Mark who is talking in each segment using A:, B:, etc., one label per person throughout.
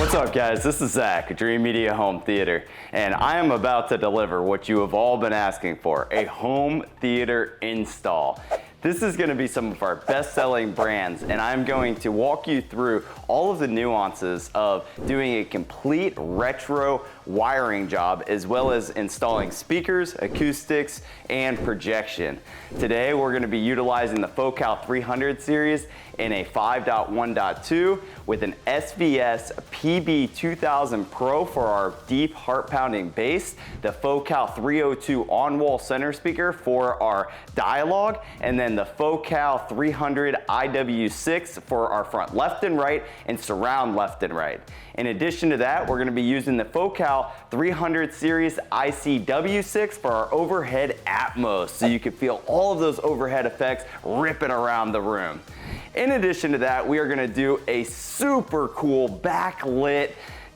A: What's up, guys? This is Zach, Dreamedia Home Theater, and I am about to deliver what you have all been asking for, a home theater install. This is going to be some of our best-selling brands, and I'm going to walk you through all of the nuances of doing a complete retro wiring job, as well as installing speakers, acoustics, and projection. Today, we're going to be utilizing the Focal 300 series in a 5.1.2 with an SVS PB2000 Pro for our deep heart-pounding bass, the Focal 302 on-wall center speaker for our dialogue, and then the Focal 300 IW6 for our front left and right and surround left and right. In addition to that, we're going to be using the Focal 300 series ICW6 for our overhead Atmos, so you can feel all of those overhead effects ripping around the room. In addition to that, we are going to do a super cool backlit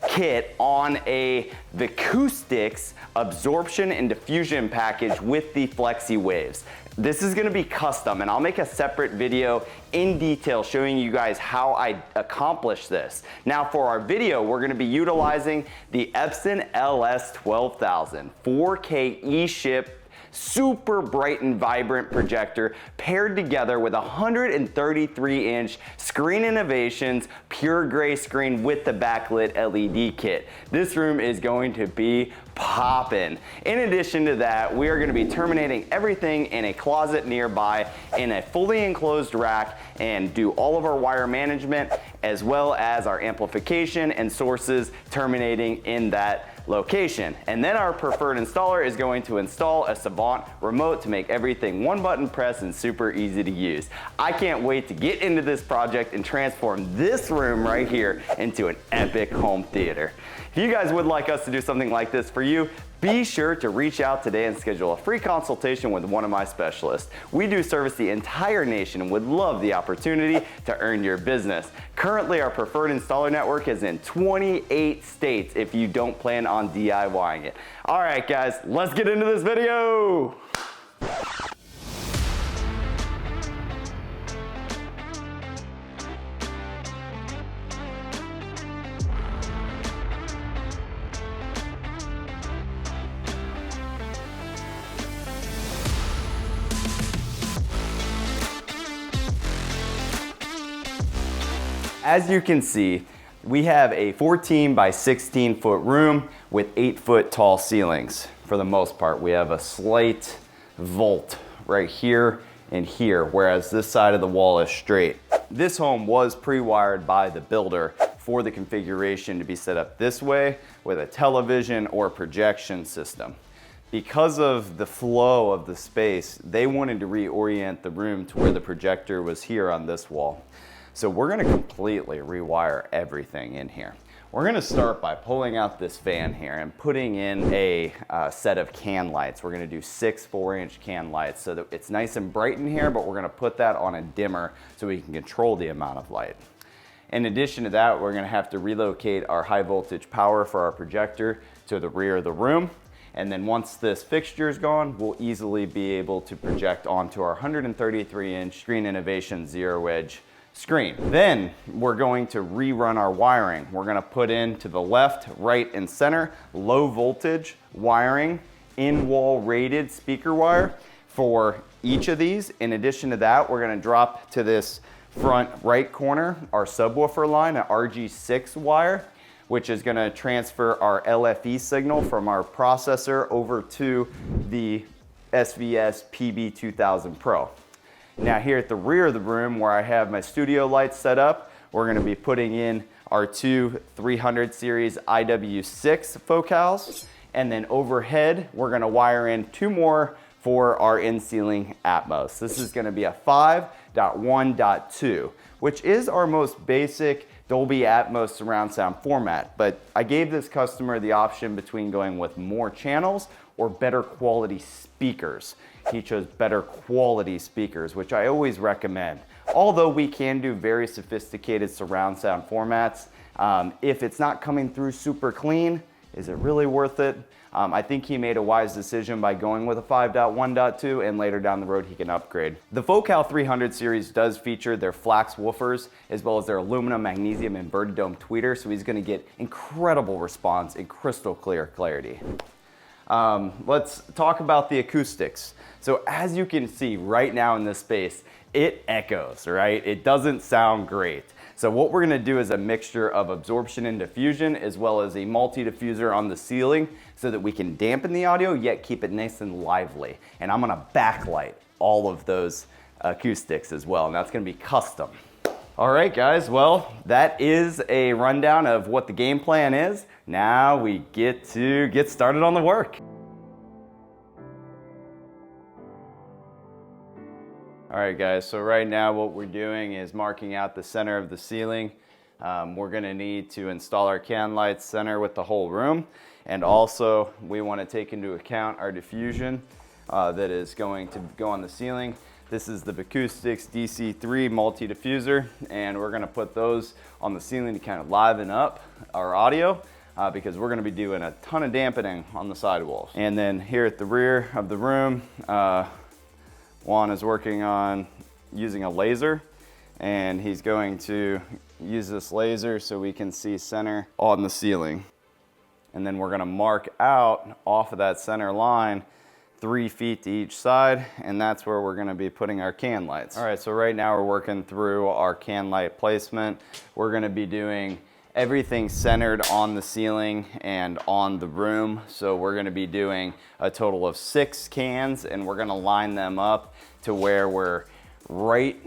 A: kit on the acoustics absorption and diffusion package with the Flexi Waves. This is going to be custom, and I'll make a separate video in detail showing you guys how I accomplish this. Now for our video, we're going to be utilizing the Epson LS12000 4K eShip super bright and vibrant projector paired together with a 133-inch Screen Innovations pure gray screen with the backlit LED kit. This room is going to be poppin'. In addition to that, we are going to be terminating everything in a closet nearby in a fully enclosed rack and do all of our wire management as well as our amplification and sources terminating in that location. And then our preferred installer is going to install a Savant remote to make everything one button press and super easy to use. I can't wait to get into this project and transform this room right here into an epic home theater. If you guys would like us to do something like this for you, be sure to reach out today and schedule a free consultation with one of my specialists. We do service the entire nation and would love the opportunity to earn your business. Currently, our preferred installer network is in 28 states if you don't plan on DIYing it. All right, guys, let's get into this video. As you can see, we have a 14 by 16 foot room with 8-foot tall ceilings. For the most part, we have a slight vault right here and here, whereas this side of the wall is straight. This home was pre-wired by the builder for the configuration to be set up this way with a television or projection system. Because of the flow of the space, they wanted to reorient the room to where the projector was here on this wall. So we're going to completely rewire everything in here. We're going to start by pulling out this fan here and putting in a set of can lights. We're going to do 6 4-inch can lights so that it's nice and bright in here, but we're going to put that on a dimmer so we can control the amount of light. In addition to that, we're going to have to relocate our high voltage power for our projector to the rear of the room. And then once this fixture is gone, we'll easily be able to project onto our 133-inch Screen Innovation Zero Edge screen. Then we're going to rerun our wiring. We're going to put in to the left, right, and center low voltage wiring, in-wall rated speaker wire for each of these. In addition to that, we're going to drop to this front right corner our subwoofer line, an RG6 wire, which is going to transfer our LFE signal from our processor over to the SVS PB2000 Pro. Now here at the rear of the room where I have my studio lights set up, we're going to be putting in our 2 300 series IW6 focals, and then overhead we're going to wire in 2 more for our in-ceiling Atmos. This is going to be a 5.1.2, which is our most basic Dolby Atmos surround sound format, but I gave this customer the option between going with more channels or better quality speakers. He chose better quality speakers, which I always recommend. Although we can do very sophisticated surround sound formats, if it's not coming through super clean, Is it really worth it? I think he made a wise decision by going with a 5.1.2, and later down the road he can upgrade. The Focal 300 series does feature their flax woofers as well as their aluminum magnesium inverted dome tweeter, so he's gonna get incredible response and crystal clear clarity. Let's talk about the acoustics. So as you can see right now in this space, it echoes, right? It doesn't sound great. So what we're gonna do is a mixture of absorption and diffusion as well as a multi-diffuser on the ceiling so that we can dampen the audio yet keep it nice and lively. And I'm gonna backlight all of those acoustics as well, and that's gonna be custom. All right, guys, well, that is a rundown of what the game plan is. Now we get to get started on the work. All right, guys, so right now what we're doing is marking out the center of the ceiling. We're gonna need to install our can lights center with the whole room. And also we wanna take into account our diffusion that is going to go on the ceiling. This is the Acoustics DC3 multi-diffuser, and we're gonna put those on the ceiling to kind of liven up our audio because we're gonna be doing a ton of dampening on the sidewalls. And then here at the rear of the room, Juan is working on using a laser, and he's going to use this laser so we can see center on the ceiling. And then we're gonna mark out off of that center line 3 feet to each side, and that's where we're gonna be putting our can lights. All right, so right now we're working through our can light placement. We're gonna be doing everything centered on the ceiling and on the room. So we're gonna be doing a total of 6 cans, and we're gonna line them up to where we're right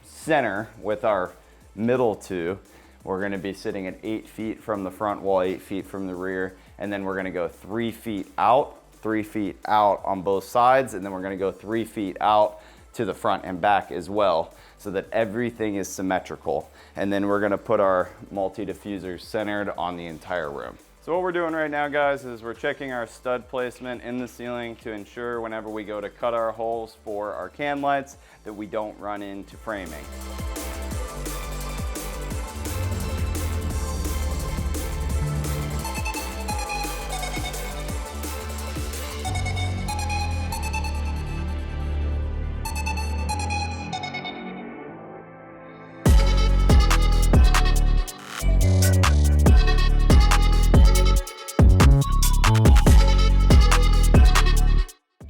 A: center with our middle 2. We're gonna be sitting at 8 feet from the front wall, 8 feet from the rear, and then we're gonna go 3 feet out, 3 feet out on both sides, and then we're gonna go 3 feet out to the front and back as well, so that everything is symmetrical. And then we're gonna put our multi-diffusers centered on the entire room. So what we're doing right now, guys, is we're checking our stud placement in the ceiling to ensure whenever we go to cut our holes for our can lights that we don't run into framing.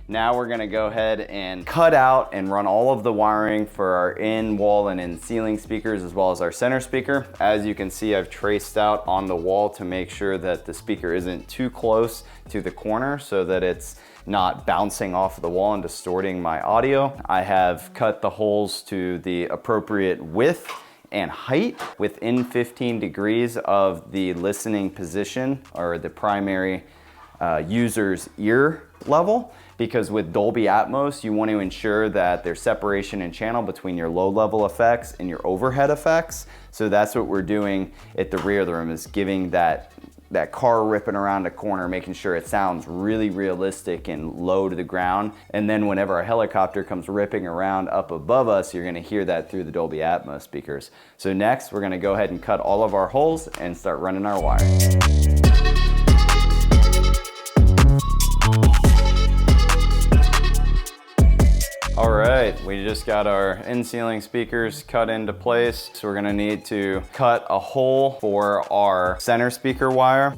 A: Now we're gonna go ahead and cut out and run all of the wiring for our in wall and in ceiling speakers as well as our center speaker. As you can see, I've traced out on the wall to make sure that the speaker isn't too close to the corner so that it's not bouncing off the wall and distorting my audio. I have cut the holes to the appropriate width and height within 15 degrees of the listening position or the primary user's ear level, because with Dolby Atmos, you want to ensure that there's separation in channel between your low level effects and your overhead effects. So that's what we're doing at the rear of the room, is giving that car ripping around a corner, making sure it sounds really realistic and low to the ground. And then whenever a helicopter comes ripping around up above us, you're gonna hear that through the Dolby Atmos speakers. So next, we're gonna go ahead and cut all of our holes and start running our wire. All right, we just got our in-ceiling speakers cut into place. So we're gonna need to cut a hole for our center speaker wire.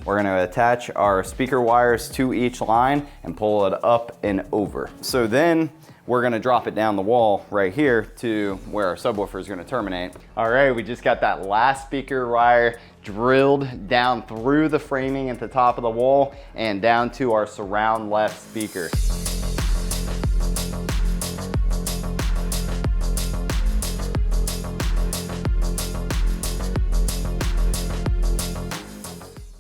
A: We're gonna attach our speaker wires to each line and pull it up and over. So then we're gonna drop it down the wall right here to where our subwoofer is gonna terminate. All right, we just got that last speaker wire drilled down through the framing at the top of the wall and down to our surround left speaker.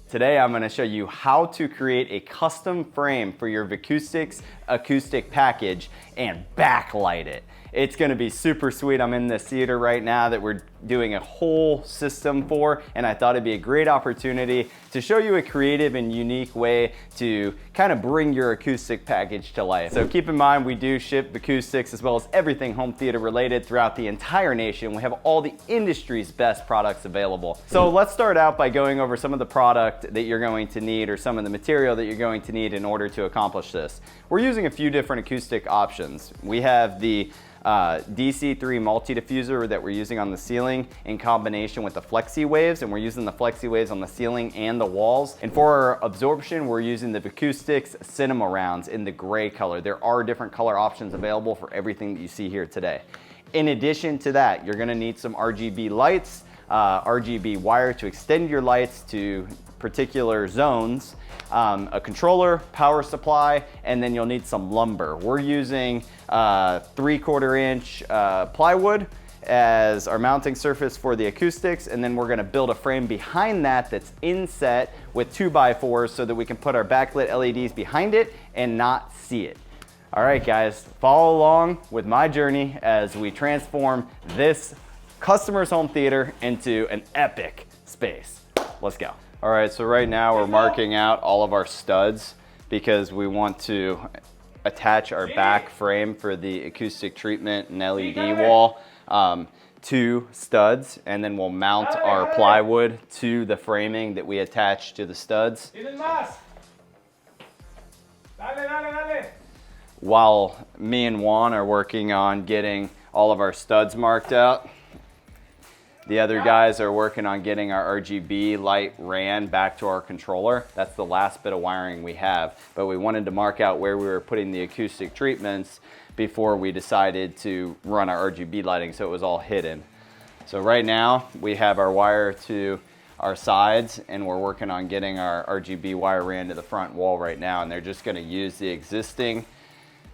A: Today I'm going to show you how to create a custom frame for your Acoustics acoustic package and backlight it. It's gonna be super sweet. I'm in this theater right now that we're doing a whole system for, and I thought it'd be a great opportunity to show you a creative and unique way to kind of bring your acoustic package to life. So keep in mind, we do ship acoustics as well as everything home theater related throughout the entire nation. We have all the industry's best products available. So let's start out by going over some of the product that you're going to need, or some of the material that you're going to need in order to accomplish this. We're using a few different acoustic options. We have the DC3 multi-diffuser that we're using on the ceiling in combination with the Flexi Waves, and we're using the Flexi Waves on the ceiling and the walls. And for our absorption, we're using the Acoustics Cinema Rounds in the gray color. There are different color options available for everything that you see here today. In addition to that, you're gonna need some RGB lights, RGB wire to extend your lights to particular zones, a controller, power supply, and then you'll need some lumber. We're using 3/4 inch plywood as our mounting surface for the acoustics, and then we're gonna build a frame behind that that's inset with 2x4s so that we can put our backlit LEDs behind it and not see it. All right, guys, follow along with my journey as we transform this customer's home theater into an epic space. Let's go. All right, so right now we're marking out all of our studs because we want to attach our back frame for the acoustic treatment and LED wall to studs, and then we'll mount our plywood to the framing that we attach to the studs. While me and Juan are working on getting all of our studs marked out, the other guys are working on getting our RGB light ran back to our controller. That's the last bit of wiring we have, but we wanted to mark out where we were putting the acoustic treatments before we decided to run our RGB lighting, so it was all hidden. So right now we have our wire to our sides, and we're working on getting our RGB wire ran to the front wall right now, and they're just gonna use the existing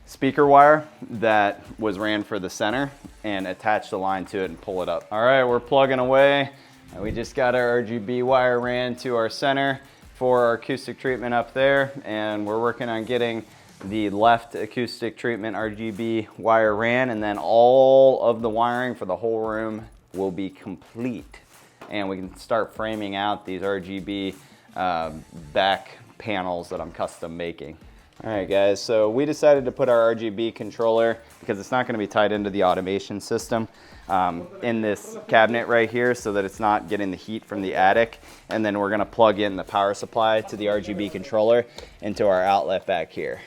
A: speaker wire that was ran for the center and attach the line to it and pull it up. All right, we're plugging away. We just got our RGB wire ran to our center for our acoustic treatment up there, and we're working on getting the left acoustic treatment RGB wire ran, and then all of the wiring for the whole room will be complete. And we can start framing out these RGB back panels that I'm custom making. All right, guys, so we decided to put our RGB controller, because it's not going to be tied into the automation system, in this cabinet right here so that it's not getting the heat from the attic. And then we're going to plug in the power supply to the RGB controller into our outlet back here.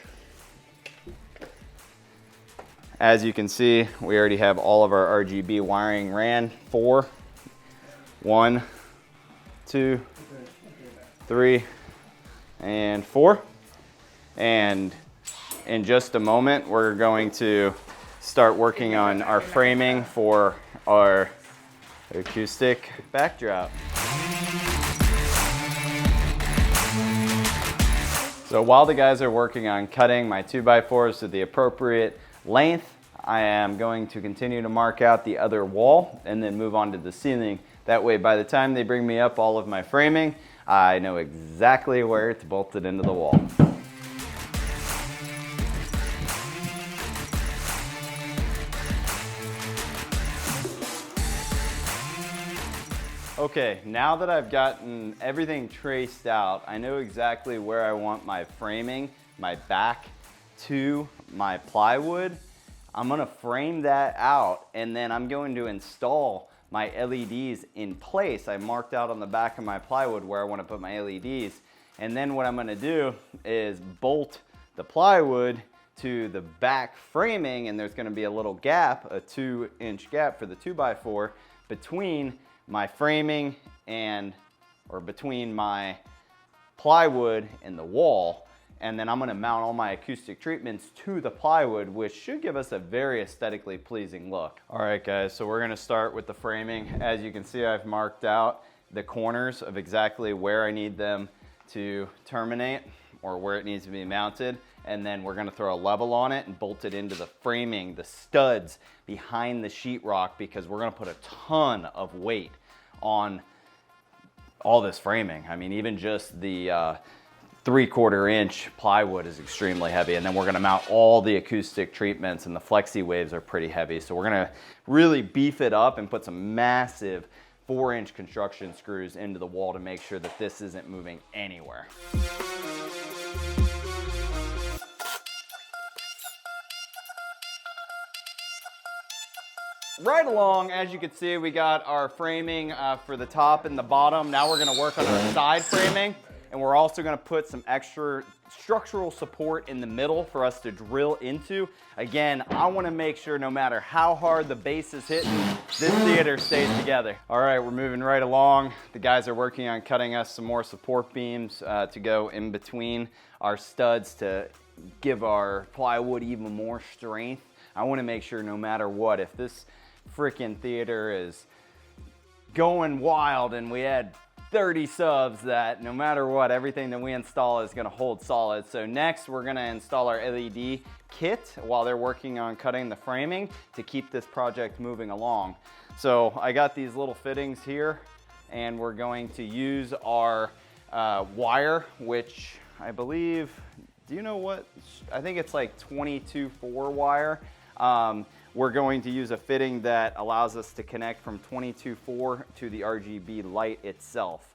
A: As you can see, we already have all of our RGB wiring ran. 4, 1, 2, 3, and 4. And in just a moment, we're going to start working on our framing for our acoustic backdrop. So while the guys are working on cutting my 2x4s to the appropriate length, I am going to continue to mark out the other wall and then move on to the ceiling. That way, by the time they bring me up all of my framing, I know exactly where it's bolted into the wall. Okay, now that I've gotten everything traced out, I know exactly where I want my framing, my back to my plywood. I'm gonna frame that out, and then I'm going to install my LEDs in place. I marked out on the back of my plywood where I wanna put my LEDs. And then what I'm gonna do is bolt the plywood to the back framing, and there's gonna be a little gap, a 2-inch gap for the 2x4 between my framing or between my plywood and the wall. And then I'm gonna mount all my acoustic treatments to the plywood, which should give us a very aesthetically pleasing look. All right, guys, so we're gonna start with the framing. As you can see, I've marked out the corners of exactly where I need them to terminate or where it needs to be mounted. And then we're gonna throw a level on it and bolt it into the framing, the studs behind the sheetrock, because we're gonna put a ton of weight on all this framing. I mean, even just the 3/4 inch plywood is extremely heavy. And then we're gonna mount all the acoustic treatments, and the flexi waves are pretty heavy. So we're gonna really beef it up and put some massive 4-inch construction screws into the wall to make sure that this isn't moving anywhere. Right along, as you can see, we got our framing for the top and the bottom. Now we're gonna work on our side framing, and we're also gonna put some extra structural support in the middle for us to drill into. Again, I wanna make sure no matter how hard the base is hitting, this theater stays together. All right, we're moving right along. The guys are working on cutting us some more support beams to go in between our studs to give our plywood even more strength. I wanna make sure no matter what, if this freaking theater is going wild and we had 30 subs, that no matter what, everything that we install is gonna hold solid. So next we're gonna install our LED kit while they're working on cutting the framing to keep this project moving along. So I got these little fittings here, and we're going to use our wire, which I believe, do you know what? I think it's like 22/4 wire. We're going to use a fitting that allows us to connect from 22/4 to the RGB light itself,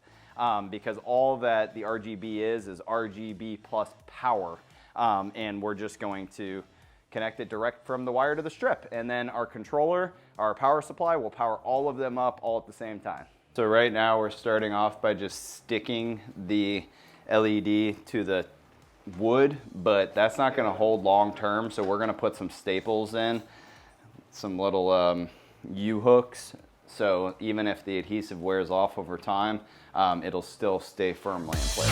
A: because all that the RGB is RGB plus power, and we're just going to connect it direct from the wire to the strip, and then our controller, our power supply, will power all of them up all at the same time. So right now we're starting off by just sticking the LED to the wood, but that's not going to hold long term, so we're going to put some staples in, some little U-hooks, so even if the adhesive wears off over time, it'll still stay firmly in place.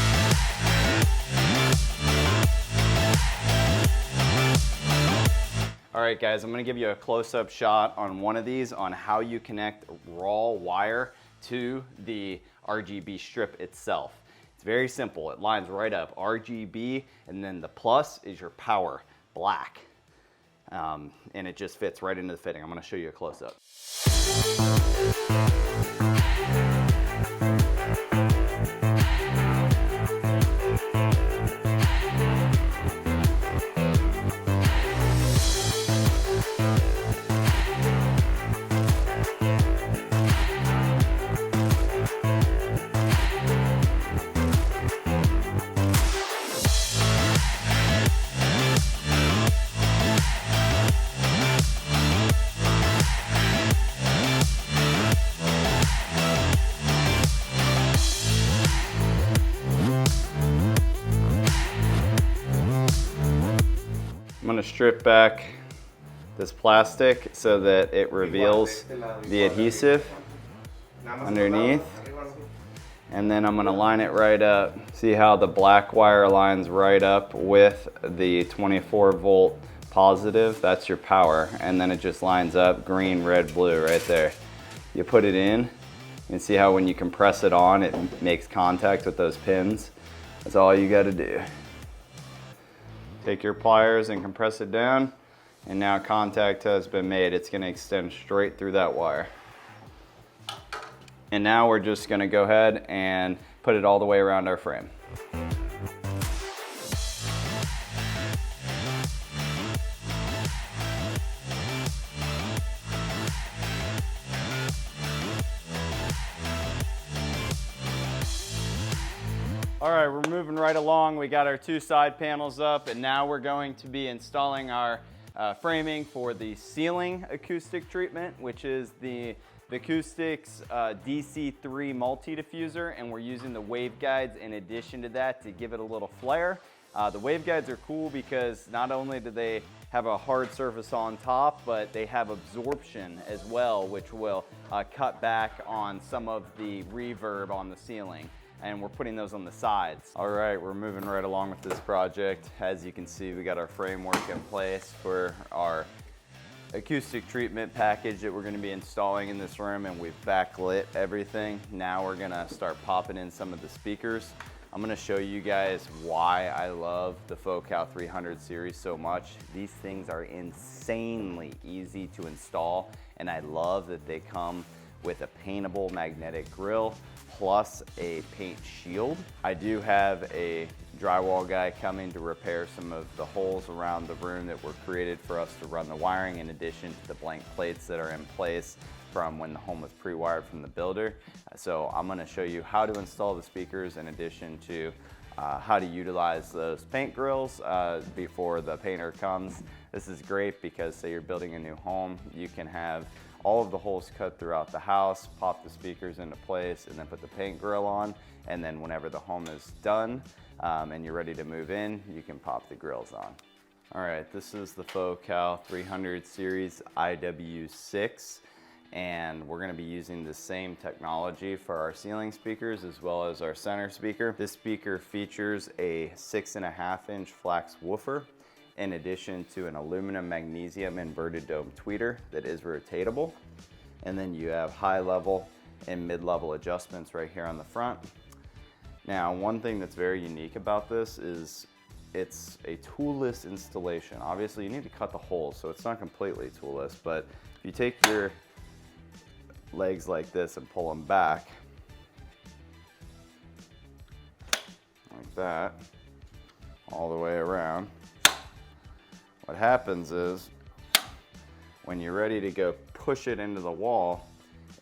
A: All right guys, I'm going to give you a close-up shot on one of these on how you connect raw wire to the RGB strip itself. It's very simple. It lines right up. RGB, and then the plus is your power, black. And it just fits right into the fitting. I'm gonna show you a close-up. I'm going to strip back this plastic so that it reveals the adhesive underneath, and then I'm going to line it right up. See how the black wire lines right up with the 24-volt positive? That's your power, and then it just lines up green, red, blue right there. You put it in, and see how when you compress it on, it makes contact with those pins. That's all you got to do. Take your pliers and compress it down, and now contact has been made. It's going to extend straight through that wire. And now we're just going to go ahead and put it all the way around our frame. All right, we're moving right along. We got our 2 side panels up, and now we're going to be installing our framing for the ceiling acoustic treatment, which is the Acoustics DC3 multi-diffuser, and we're using the waveguides in addition to that to give it a little flair. The waveguides are cool because not only do they have a hard surface on top, but they have absorption as well, which will cut back on some of the reverb on the ceiling. And we're putting those on the sides. All right, we're moving right along with this project. As you can see, we got our framework in place for our acoustic treatment package that we're gonna be installing in this room, and we've backlit everything. Now we're gonna start popping in some of the speakers. I'm gonna show you guys why I love the Focal 300 series so much. These things are insanely easy to install, and I love that they come with a paintable magnetic grill plus a paint shield. I do have a drywall guy coming to repair some of the holes around the room that were created for us to run the wiring, in addition to the blank plates that are in place from when the home was pre-wired from the builder. So I'm going to show you how to install the speakers, in addition to how to utilize those paint grills before the painter comes. This is great because, say you're building a new home, you can have all of the holes cut throughout the house, pop the speakers into place, and then put the paint grill on. And then whenever the home is done and you're ready to move in, you can pop the grills on. All right, this is the Focal 300 series IW6. And we're going to be using the same technology for our ceiling speakers as well as our center speaker. This speaker features a 6.5-inch flax woofer, in addition to an aluminum magnesium inverted dome tweeter that is rotatable. And then you have high level and mid-level adjustments right here on the front. Now, one thing that's very unique about this is it's a toolless installation. Obviously, you need to cut the holes, so it's not completely toolless, but if you take your legs like this and pull them back like that all the way around, what happens is when you're ready to go push it into the wall,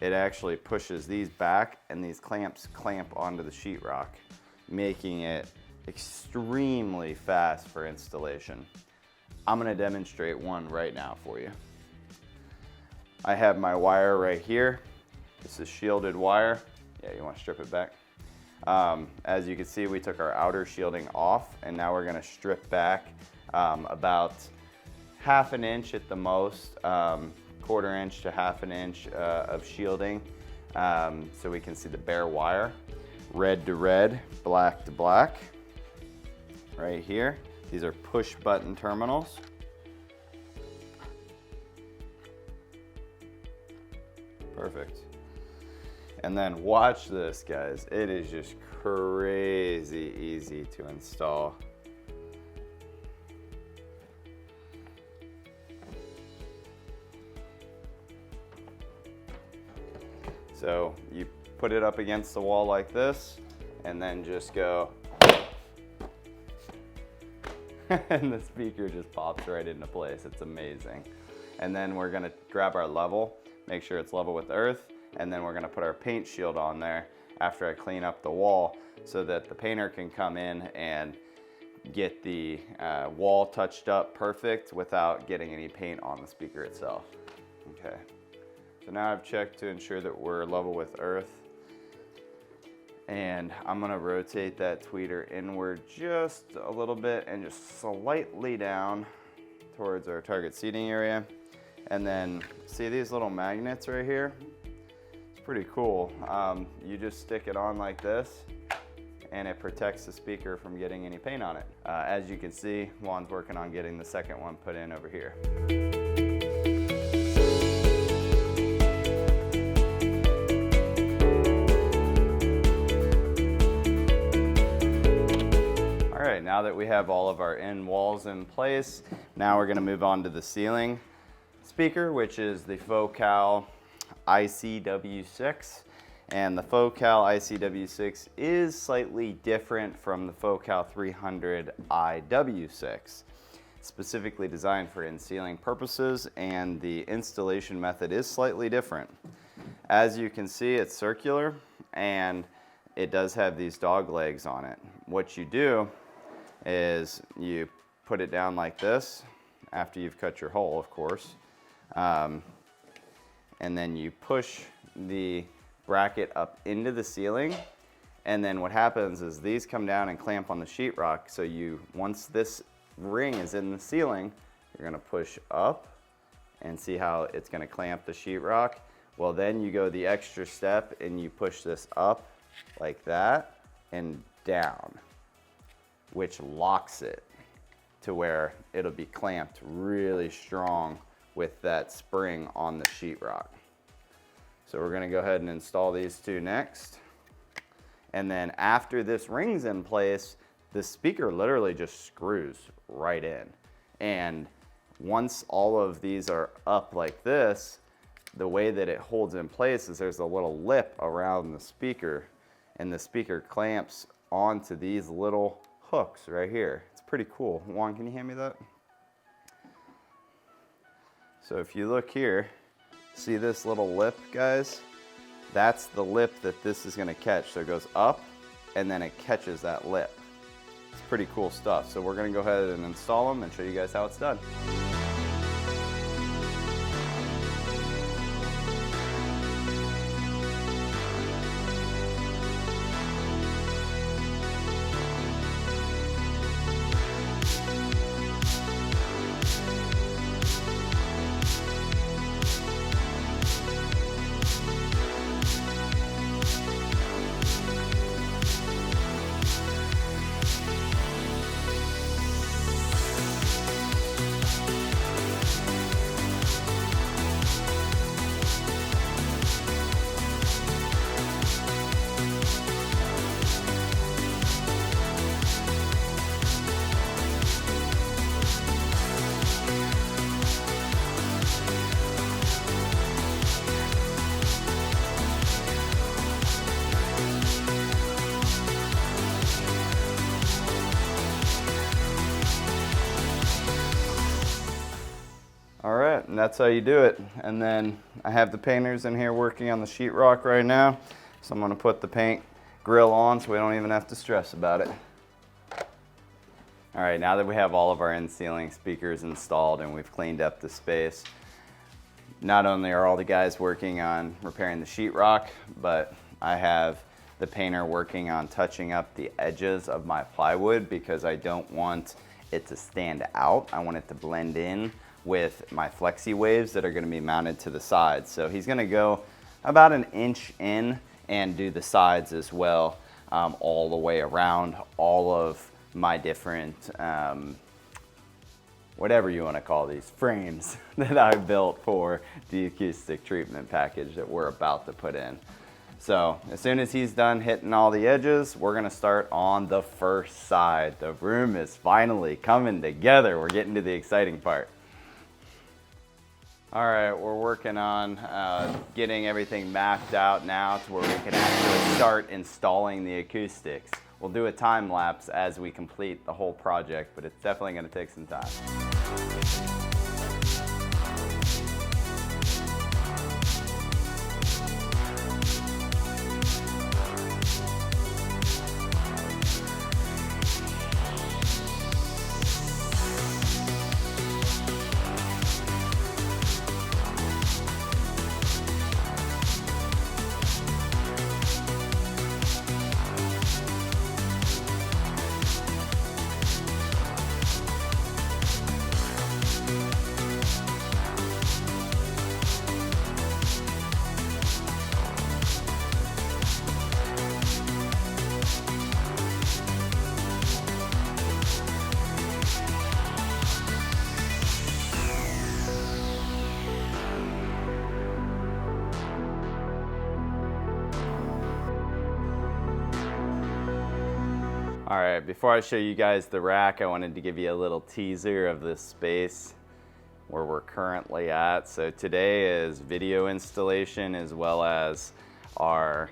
A: it actually pushes these back and these clamps clamp onto the sheetrock, making it extremely fast for installation. I'm going to demonstrate one right now for you. I have my wire right here. This is shielded wire. Yeah, you want to strip it back. As you can see, we took our outer shielding off, and now we're going to strip back about 1/2 inch at the most, 1/4 inch to 1/2 inch of shielding, so we can see the bare wire. Red to red, black to black, right here. These are push button terminals. Perfect. And then watch this, guys. It is just crazy easy to install. So you put it up against the wall like this, and then just go, and the speaker just pops right into place. It's amazing. And then we're gonna grab our level, make sure it's level with earth, and then we're gonna put our paint shield on there after I clean up the wall, so that the painter can come in and get the wall touched up perfect without getting any paint on the speaker itself. Okay, so now I've checked to ensure that we're level with earth, and I'm gonna rotate that tweeter inward just a little bit and just slightly down towards our target seating area. And then see these little magnets right here? It's pretty cool. You just stick it on like this, and it protects the speaker from getting any paint on it. As you can see, Juan's working on getting the second one put in over here. All right, now that we have all of our end walls in place, now we're gonna move on to the ceiling speaker, which is the Focal ICW6. And the Focal ICW6 is slightly different from the Focal 300 IW6. Specifically designed for in-ceiling purposes, and the installation method is slightly different. As you can see, it's circular, and it does have these dog legs on it. What you do is you put it down like this, after you've cut your hole, of course. And then you push the bracket up into the ceiling, and then what happens is these come down and clamp on the sheetrock. So once this ring is in the ceiling, you're gonna push up and see how it's gonna clamp the sheetrock. Well, then you go the extra step and you push this up like that and down, which locks it to where it'll be clamped really strong with that spring on the sheetrock. So we're gonna go ahead and install these two next. And then after this ring's in place, the speaker literally just screws right in. And once all of these are up like this, the way that it holds in place is there's a little lip around the speaker, and the speaker clamps onto these little hooks right here. It's pretty cool. Juan, can you hand me that? So if you look here, see this little lip, guys? That's the lip that this is gonna catch. So it goes up and then it catches that lip. It's pretty cool stuff. So we're gonna go ahead and install them and show you guys how it's done. All right, and that's how you do it. And then I have the painters in here working on the sheetrock right now. So I'm gonna put the paint grill on so we don't even have to stress about it. All right, now that we have all of our in-ceiling speakers installed and we've cleaned up the space, not only are all the guys working on repairing the sheetrock, but I have the painter working on touching up the edges of my plywood because I don't want it to stand out. I want it to blend in with my flexi waves that are going to be mounted to the sides. So he's going to go about an inch in and do the sides as well, all the way around all of my different, whatever you want to call these, frames that I built for the acoustic treatment package that we're about to put in. So as soon as he's done hitting all the edges, we're gonna start on the first side. The room is finally coming together. We're getting to the exciting part. All right, we're working on getting everything mapped out now to where we can actually start installing the acoustics. We'll do a time lapse as we complete the whole project, but it's definitely gonna take some time. All right, before I show you guys the rack, I wanted to give you a little teaser of this space where we're currently at. So today is video installation as well as our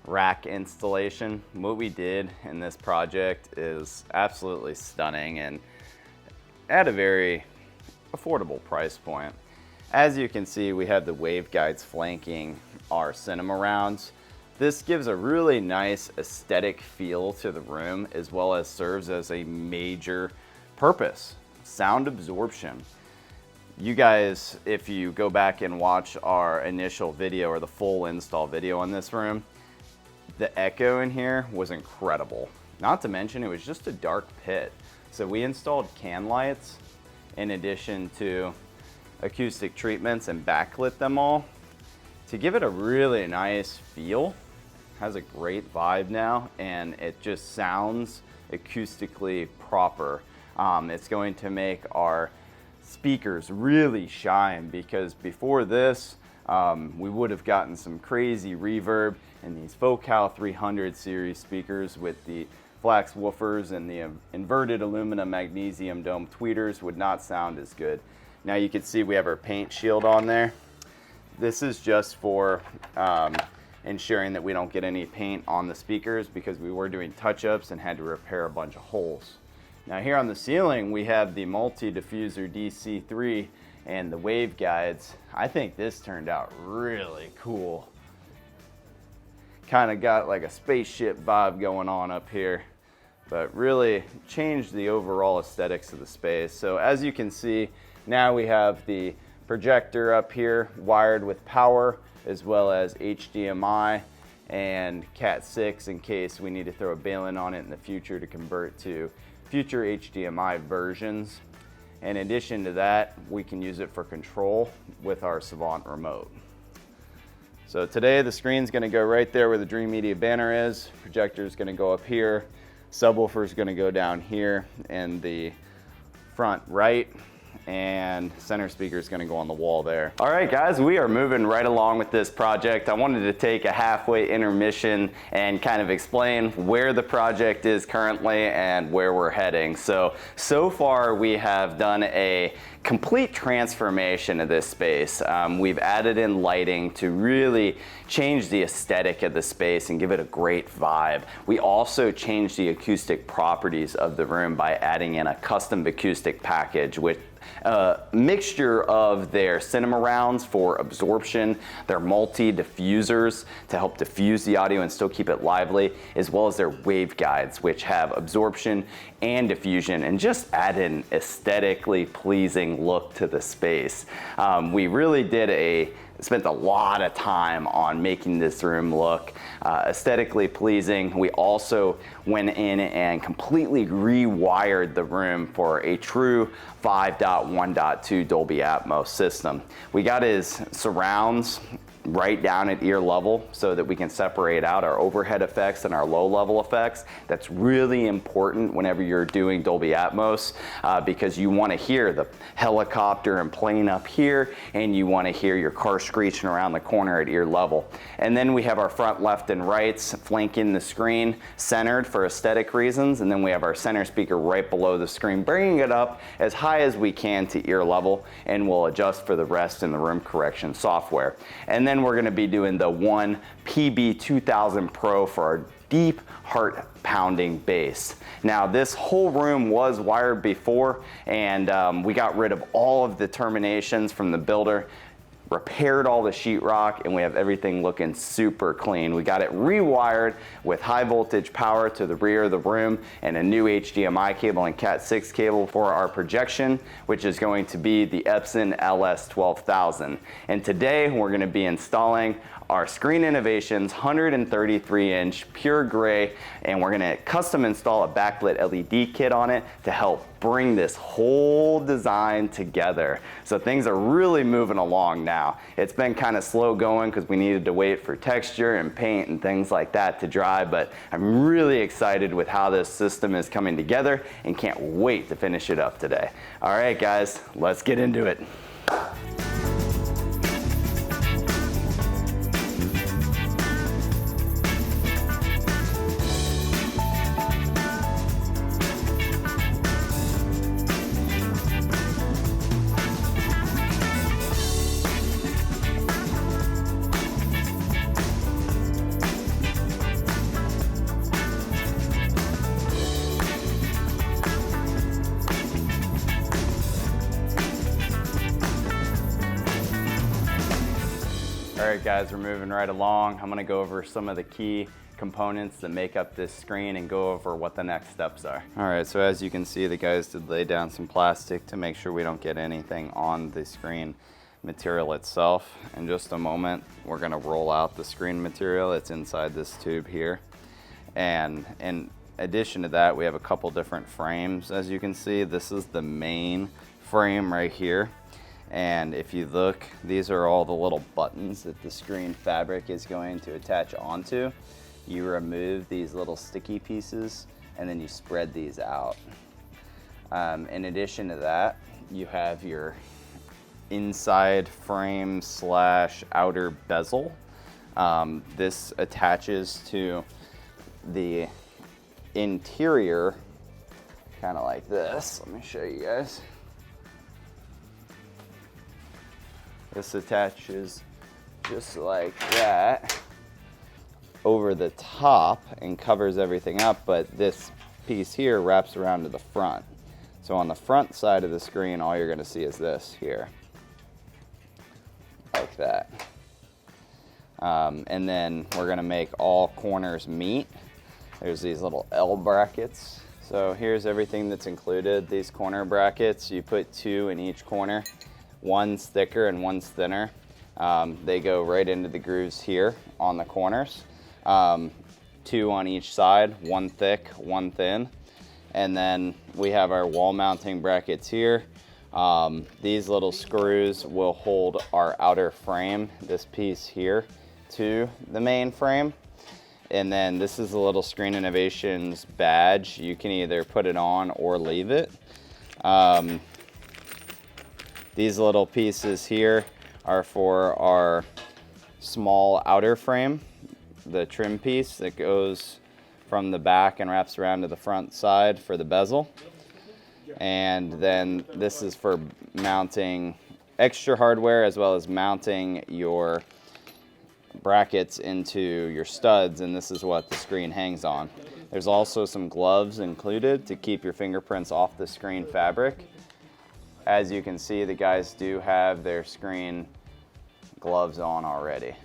A: rack installation. What we did in this project is absolutely stunning and at a very affordable price point. As you can see, we have the waveguides flanking our cinema rounds. This gives a really nice aesthetic feel to the room as well as serves as a major purpose, sound absorption. You guys, if you go back and watch our initial video or the full install video on this room, the echo in here was incredible. Not to mention it was just a dark pit. So we installed can lights in addition to acoustic treatments and backlit them all to give it a really nice feel. Has a great vibe now and it just sounds acoustically proper. It's going to make our speakers really shine because before this we would have gotten some crazy reverb and these Focal 300 series speakers with the flax woofers and the inverted aluminum magnesium dome tweeters would not sound as good. Now you can see we have our paint shield on there. This is just for ensuring that we don't get any paint on the speakers because we were doing touch-ups and had to repair a bunch of holes. Now here on the ceiling, we have the multi-diffuser DC3 and the wave guides. I think this turned out really cool. Kind of got like a spaceship vibe going on up here, but really changed the overall aesthetics of the space. So as you can see, now we have the projector up here wired with power as well as HDMI and Cat 6 in case we need to throw a baling on it in the future to convert to future HDMI versions. In addition to that, we can use it for control with our Savant remote. So today the screen's gonna go right there where the Dreamedia banner is. Projector's gonna go up here. Subwoofer's gonna go down here in the front right, and center speaker is going to go on the wall there. All right, guys, we are moving right along with this project. I wanted to take a halfway intermission and kind of explain where the project is currently and where we're heading. So far we have done a complete transformation of this space. We've added in lighting to really change the aesthetic of the space and give it a great vibe. We also changed the acoustic properties of the room by adding in a custom acoustic package with a mixture of their cinema rounds for absorption, their multi-diffusers to help diffuse the audio and still keep it lively, as well as their wave guides, which have absorption and diffusion and just add an aesthetically pleasing look to the space. We really spent a lot of time on making this room look aesthetically pleasing. We also went in and completely rewired the room for a true 5.1.2 Dolby Atmos system. We got his surrounds right down at ear level so that we can separate out our overhead effects and our low level effects. That's really important whenever you're doing Dolby Atmos because you want to hear the helicopter and plane up here, and you want to hear your car screeching around the corner at ear level. And then we have our front left and rights flanking the screen centered for aesthetic reasons, and then we have our center speaker right below the screen, bringing it up as high as we can to ear level, and we'll adjust for the rest in the room correction software. And then we're going to be doing the one PB2000 Pro for our deep heart pounding bass. Now this whole room was wired before, and we got rid of all of the terminations from the builder, repaired all the sheetrock, and we have everything looking super clean. We got it rewired with high voltage power to the rear of the room and a new HDMI cable and Cat 6 cable for our projection, which is going to be the Epson LS12000. And today we're going to be installing our Screen Innovations 133-inch pure gray, and we're gonna custom install a backlit LED kit on it to help bring this whole design together. So things are really moving along now. It's been kind of slow going because we needed to wait for texture and paint and things like that to dry, but I'm really excited with how this system is coming together and can't wait to finish it up today. All right, guys, let's get into it. All right, guys, we're moving right along. I'm gonna go over some of the key components that make up this screen and go over what the next steps are. All right, so as you can see, the guys did lay down some plastic to make sure we don't get anything on the screen material itself. In just a moment, we're gonna roll out the screen material. It's inside this tube here. And in addition to that, we have a couple different frames. As you can see, this is the main frame right here. And if you look, these are all the little buttons that the screen fabric is going to attach onto. You remove these little sticky pieces and then you spread these out. In addition to that, you have your inside frame / outer bezel. This attaches to the interior, kind of like this. Let me show you guys. This attaches just like that. over the top and covers everything up, but this piece here wraps around to the front. So on the front side of the screen, all you're gonna see is this here, like that. And then we're gonna make all corners meet. There's these little L brackets. So here's everything that's included. These corner brackets, you put 2 in each corner. One's thicker and one's thinner. They go right into the grooves here on the corners. 2 on each side, 1 thick, 1 thin. And then we have our wall mounting brackets here. These little screws will hold our outer frame, this piece here, to the main frame. And then this is the little Screen Innovations badge. You can either put it on or leave it. These little pieces here are for our small outer frame, the trim piece that goes from the back and wraps around to the front side for the bezel. And then this is for mounting extra hardware as well as mounting your brackets into your studs, and this is what the screen hangs on. There's also some gloves included to keep your fingerprints off the screen fabric. As you can see, the guys do have their screen gloves on already.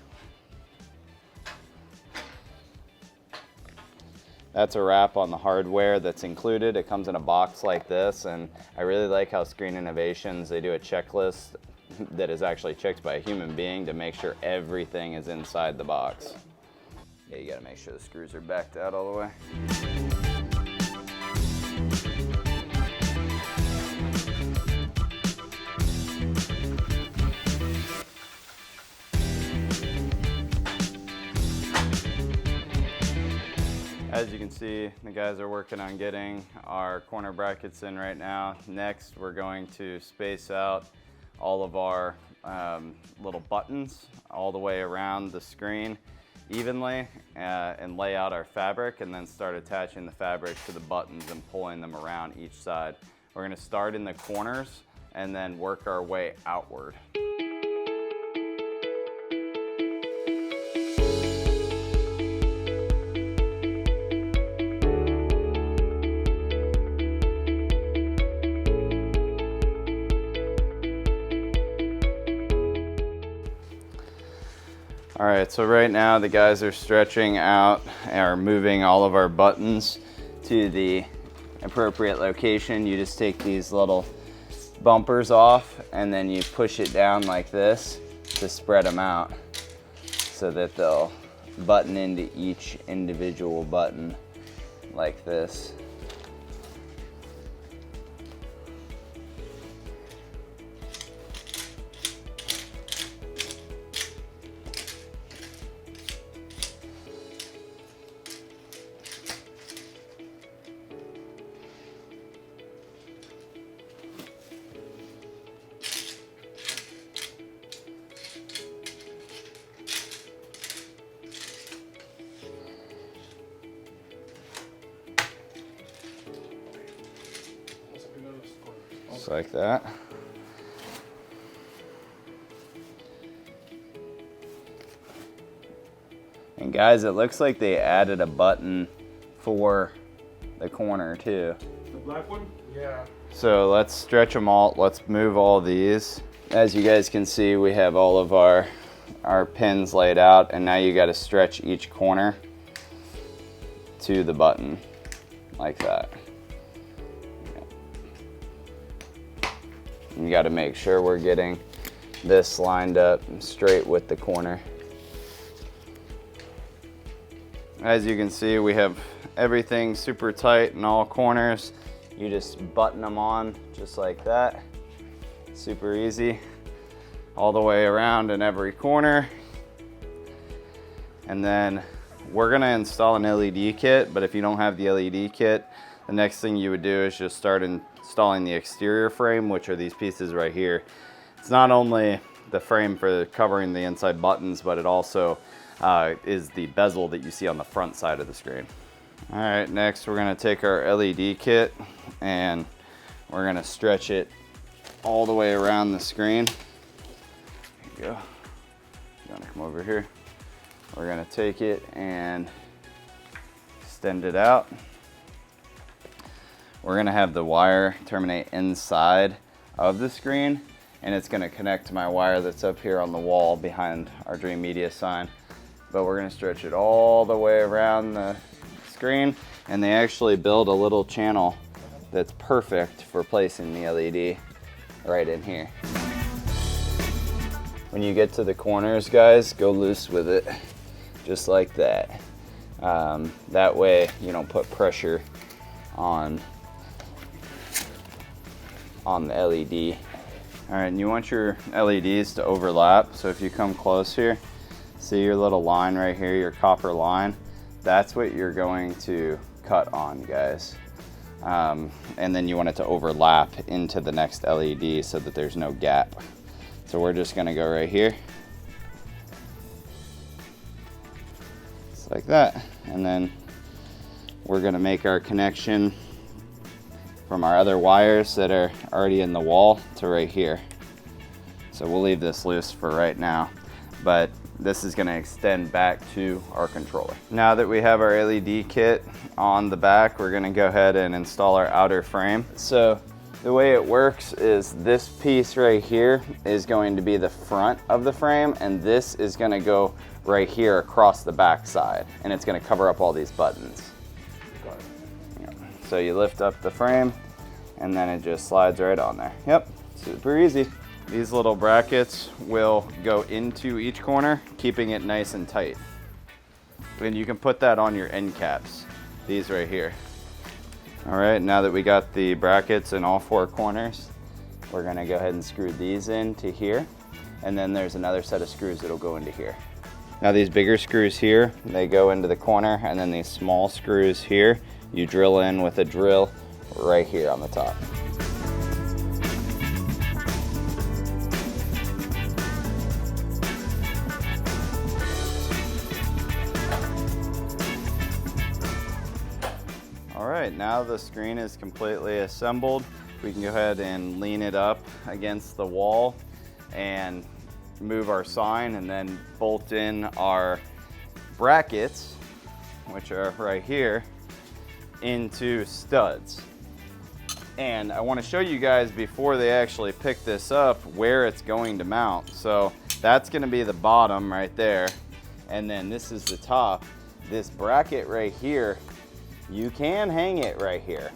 A: That's a wrap on the hardware that's included. It comes in a box like this, and I really like how Screen Innovations, they do a checklist that is actually checked by a human being to make sure everything is inside the box. Yeah, you gotta make sure the screws are backed out all the way. As you can see, the guys are working on getting our corner brackets in right now. Next, we're going to space out all of our little buttons all the way around the screen evenly and lay out our fabric, and then start attaching the fabric to the buttons and pulling them around each side. We're going to start in the corners and then work our way outward. All right, so right now the guys are stretching out or moving all of our buttons to the appropriate location. You just take these little bumpers off and then you push it down like this to spread them out so that they'll button into each individual button like this. Just like that. And guys, it looks like they added a button for the corner too.
B: The black one? Yeah.
A: So let's stretch them all. Let's move all these. As you guys can see, we have all of our pins laid out, and now you got to stretch each corner to the button like that. You got to make sure we're getting this lined up straight with the corner. As you can see, we have everything super tight in all corners. You just button them on just like that. Super easy. All the way around in every corner. And then we're gonna install an LED kit, but if you don't have the LED kit, the next thing you would do is just start installing the exterior frame, which are these pieces right here. It's not only the frame for covering the inside buttons, but it also is the bezel that you see on the front side of the screen. All right, next we're gonna take our LED kit and we're gonna stretch it all the way around the screen. There you go. You wanna come over here? we're gonna take it and extend it out. We're gonna have the wire terminate inside of the screen, and it's gonna connect to my wire that's up here on the wall behind our Dreamedia sign. But we're gonna stretch it all the way around the screen, and they actually build a little channel that's perfect for placing the LED right in here. When you get to the corners, guys, go loose with it, just like that. That way you don't put pressure on the LED. All right, and you want your LEDs to overlap. So if you come close here, see your little line right here, your copper line, that's what you're going to cut on, guys. And then you want it to overlap into the next LED so that there's no gap. So we're just gonna go right here. Just like that. And then we're gonna make our connection from our other wires that are already in the wall to right here. So we'll leave this loose for right now, but this is gonna extend back to our controller. Now that we have our LED kit on the back, we're gonna go ahead and install our outer frame. So the way it works is this piece right here is going to be the front of the frame, and this is gonna go right here across the back side, and it's gonna cover up all these buttons. So you lift up the frame and then it just slides right on there. Yep, super easy. These little brackets will go into each corner, keeping it nice and tight. And you can put that on your end caps, these right here. All right, now that we got the brackets in all four corners, we're gonna go ahead and screw these into here. And then there's another set of screws that'll go into here. Now these bigger screws here, they go into the corner, and then these small screws here, you drill in with a drill right here on the top. All right, now the screen is completely assembled. We can go ahead and lean it up against the wall and move our sign, and then bolt in our brackets, which are right here, into studs. And I want to show you guys before they actually pick this up where it's going to mount. So that's going to be the bottom right there, and then this is the top. This bracket right here, you can hang it right here,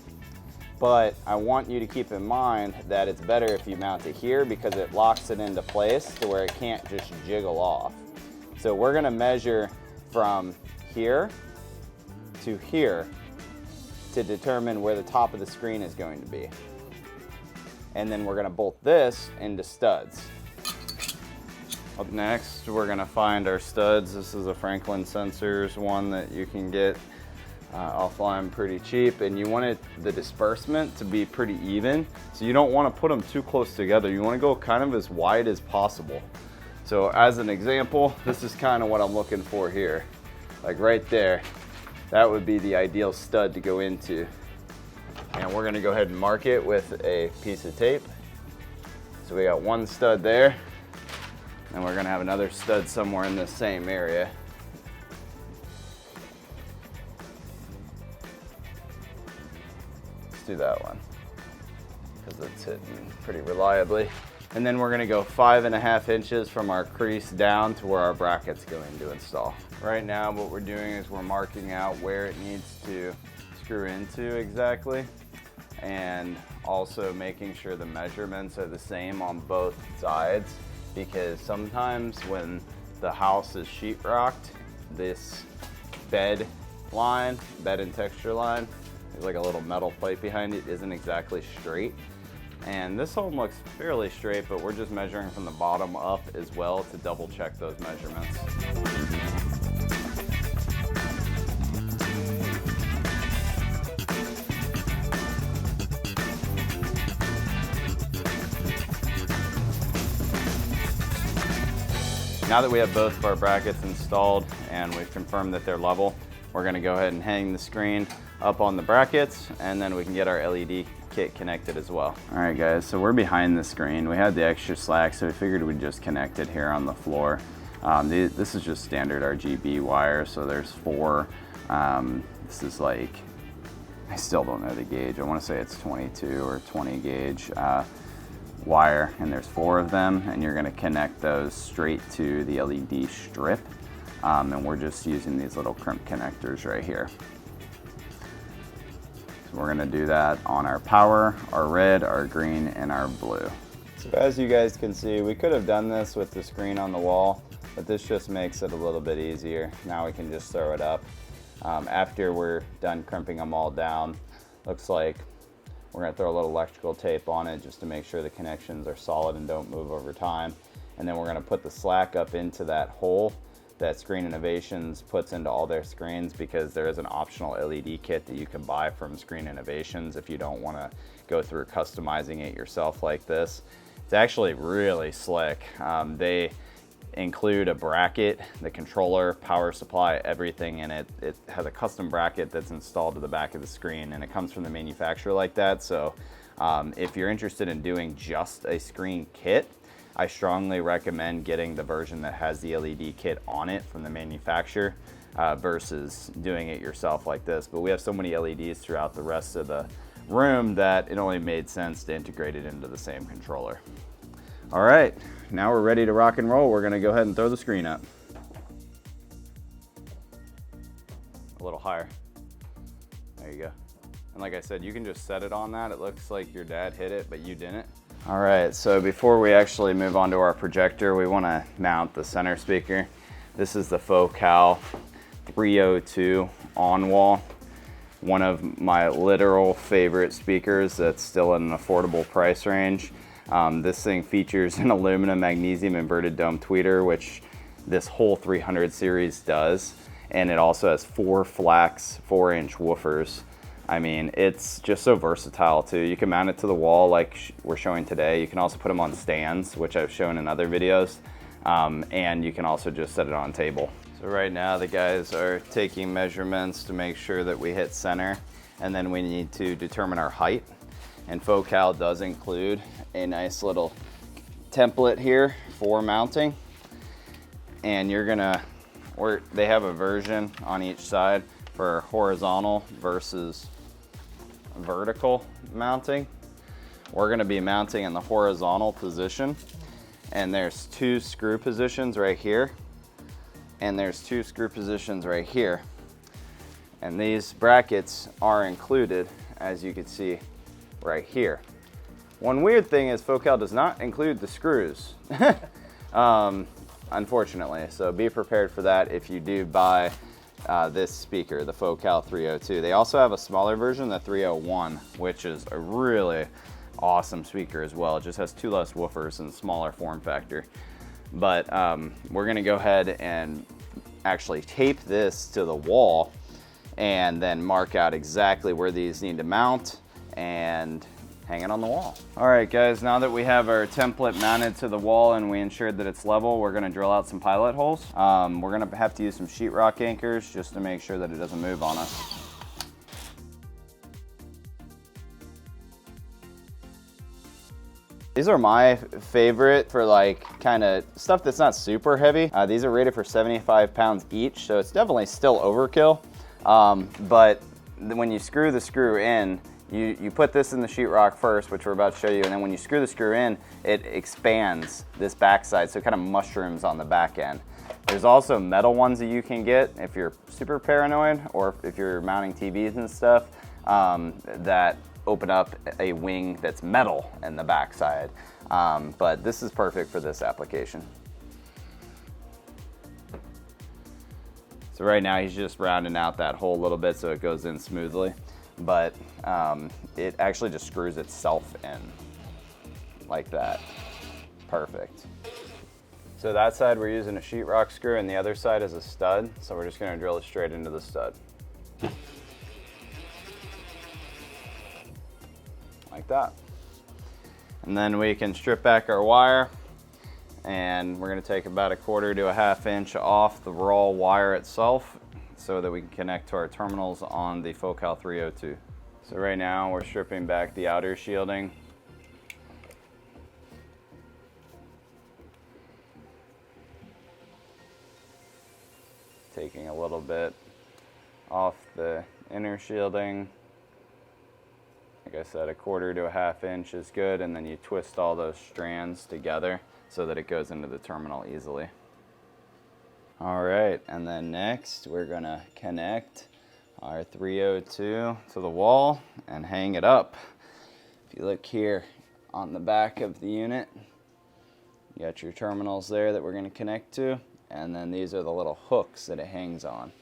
A: but I want you to keep in mind that it's better if you mount it here because it locks it into place to where it can't just jiggle off. So we're going to measure from here to here to determine where the top of the screen is going to be. And then we're gonna bolt this into studs. Up next, we're gonna find our studs. This is a Franklin Sensors one that you can get offline pretty cheap, and you want the disbursement to be pretty even. So you don't wanna put them too close together. You wanna go kind of as wide as possible. So as an example, this is kind of what I'm looking for here. Like right there. That would be the ideal stud to go into. And we're gonna go ahead and mark it with a piece of tape. So we got one stud there, and we're gonna have another stud somewhere in the same area. Let's do that one, because it's hitting pretty reliably. And then we're gonna go 5.5 inches from our crease down to where our bracket's going to install. Right now, what we're doing is we're marking out where it needs to screw into exactly, and also making sure the measurements are the same on both sides, because sometimes when the house is sheetrocked, this bed and texture line, there's like a little metal plate behind it, isn't exactly straight. And this home looks fairly straight, but we're just measuring from the bottom up as well to double check those measurements. Now that we have both of our brackets installed and we've confirmed that they're level, we're gonna go ahead and hang the screen up on the brackets, and then we can get our LED kit connected as well. All right guys, so we're behind the screen. We had the extra slack, so we figured we'd just connect it here on the floor. This is just standard RGB wire, so there's 4. This is like, I still don't know the gauge. I want to say it's 22 or 20 gauge wire, and there's 4 of them, and you're going to connect those straight to the LED strip. And we're just using these little crimp connectors right here. So we're going to do that on our power, our red, our green, and our blue. So as you guys can see, we could have done this with the screen on the wall, but this just makes it a little bit easier. Now we can just throw it up. After we're done crimping them all down, looks like we're going to throw a little electrical tape on it just to make sure the connections are solid and don't move over time. And then we're going to put the slack up into that hole that Screen Innovations puts into all their screens, because there is an optional LED kit that you can buy from Screen Innovations if you don't want to go through customizing it yourself like this. It's actually really slick. They include a bracket, the controller, power supply, everything in it. It has a custom bracket that's installed to the back of the screen, and it comes from the manufacturer like that. So if you're interested in doing just a screen kit, I strongly recommend getting the version that has the LED kit on it from the manufacturer versus doing it yourself like this. But we have so many LEDs throughout the rest of the room that it only made sense to integrate it into the same controller. All right, now we're ready to rock and roll. We're gonna go ahead and throw the screen up. A little higher. There you go. And like I said, you can just set it on that. It looks like your dad hit it, but you didn't. All right, so before we actually move on to our projector, we want to mount the center speaker. This is the Focal 302 on wall. One of my literal favorite speakers that's still in an affordable price range. This thing features an aluminum magnesium inverted dome tweeter, which this whole 300 series does. And it also has 4 flax 4-inch woofers. I mean, it's just so versatile too. You can mount it to the wall like we're showing today. You can also put them on stands, which I've shown in other videos. And you can also just set it on a table. So right now the guys are taking measurements to make sure that we hit center, and then we need to determine our height. And Focal does include a nice little template here for mounting. And they have a version on each side for horizontal versus vertical mounting. We're going to be mounting in the horizontal position, and there's 2 screw positions right here, and there's 2 screw positions right here, and these brackets are included, as you can see right here. One weird thing is Focal does not include the screws, unfortunately, so be prepared for that if you do buy this speaker, the Focal 302. They also have a smaller version, the 301, which is a really awesome speaker as well. It just has 2 less woofers and smaller form factor. But we're gonna go ahead and actually tape this to the wall and then mark out exactly where these need to mount and hang it on the wall. All right guys, now that we have our template mounted to the wall and we ensured that it's level, we're gonna drill out some pilot holes. We're gonna have to use some sheetrock anchors just to make sure that it doesn't move on us. These are my favorite for like kind of stuff that's not super heavy. These are rated for 75 pounds each, so it's definitely still overkill. But when you screw the screw in, you put this in the sheetrock first, which we're about to show you, and then when you screw the screw in, it expands this backside, so it kind of mushrooms on the back end. There's also metal ones that you can get if you're super paranoid, or if you're mounting TVs and stuff, that open up a wing that's metal in the backside. But this is perfect for this application. So right now he's just rounding out that hole a little bit so it goes in smoothly. But it actually just screws itself in like that. Perfect. So that side we're using a sheetrock screw and the other side is a stud. So we're just gonna drill it straight into the stud. Like that. And then we can strip back our wire, and we're gonna take about 1/4 to 1/2 inch off the raw wire itself so that we can connect to our terminals on the Focal 302. So right now we're stripping back the outer shielding. taking a little bit off the inner shielding. Like I said, 1/4 to a 1/2 inch is good, and then you twist all those strands together so that it goes into the terminal easily. All right, and then next we're gonna connect our 302 to the wall and hang it up. If you look here on the back of the unit, you got your terminals there that we're going to connect to, and then these are the little hooks that it hangs on,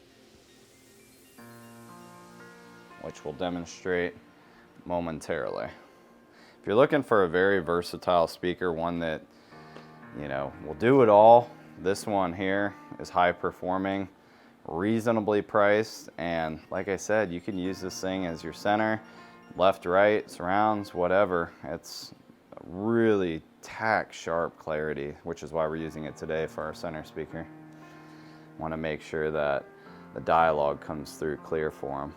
A: which we'll demonstrate momentarily. If you're looking for a very versatile speaker, one that, you know, will do it all, this one here is high performing, reasonably priced, and like I said, you can use this thing as your center, left, right, surrounds, whatever. It's really tack sharp clarity, which is why we're using it today for our center speaker. Want to make sure that the dialogue comes through clear for them.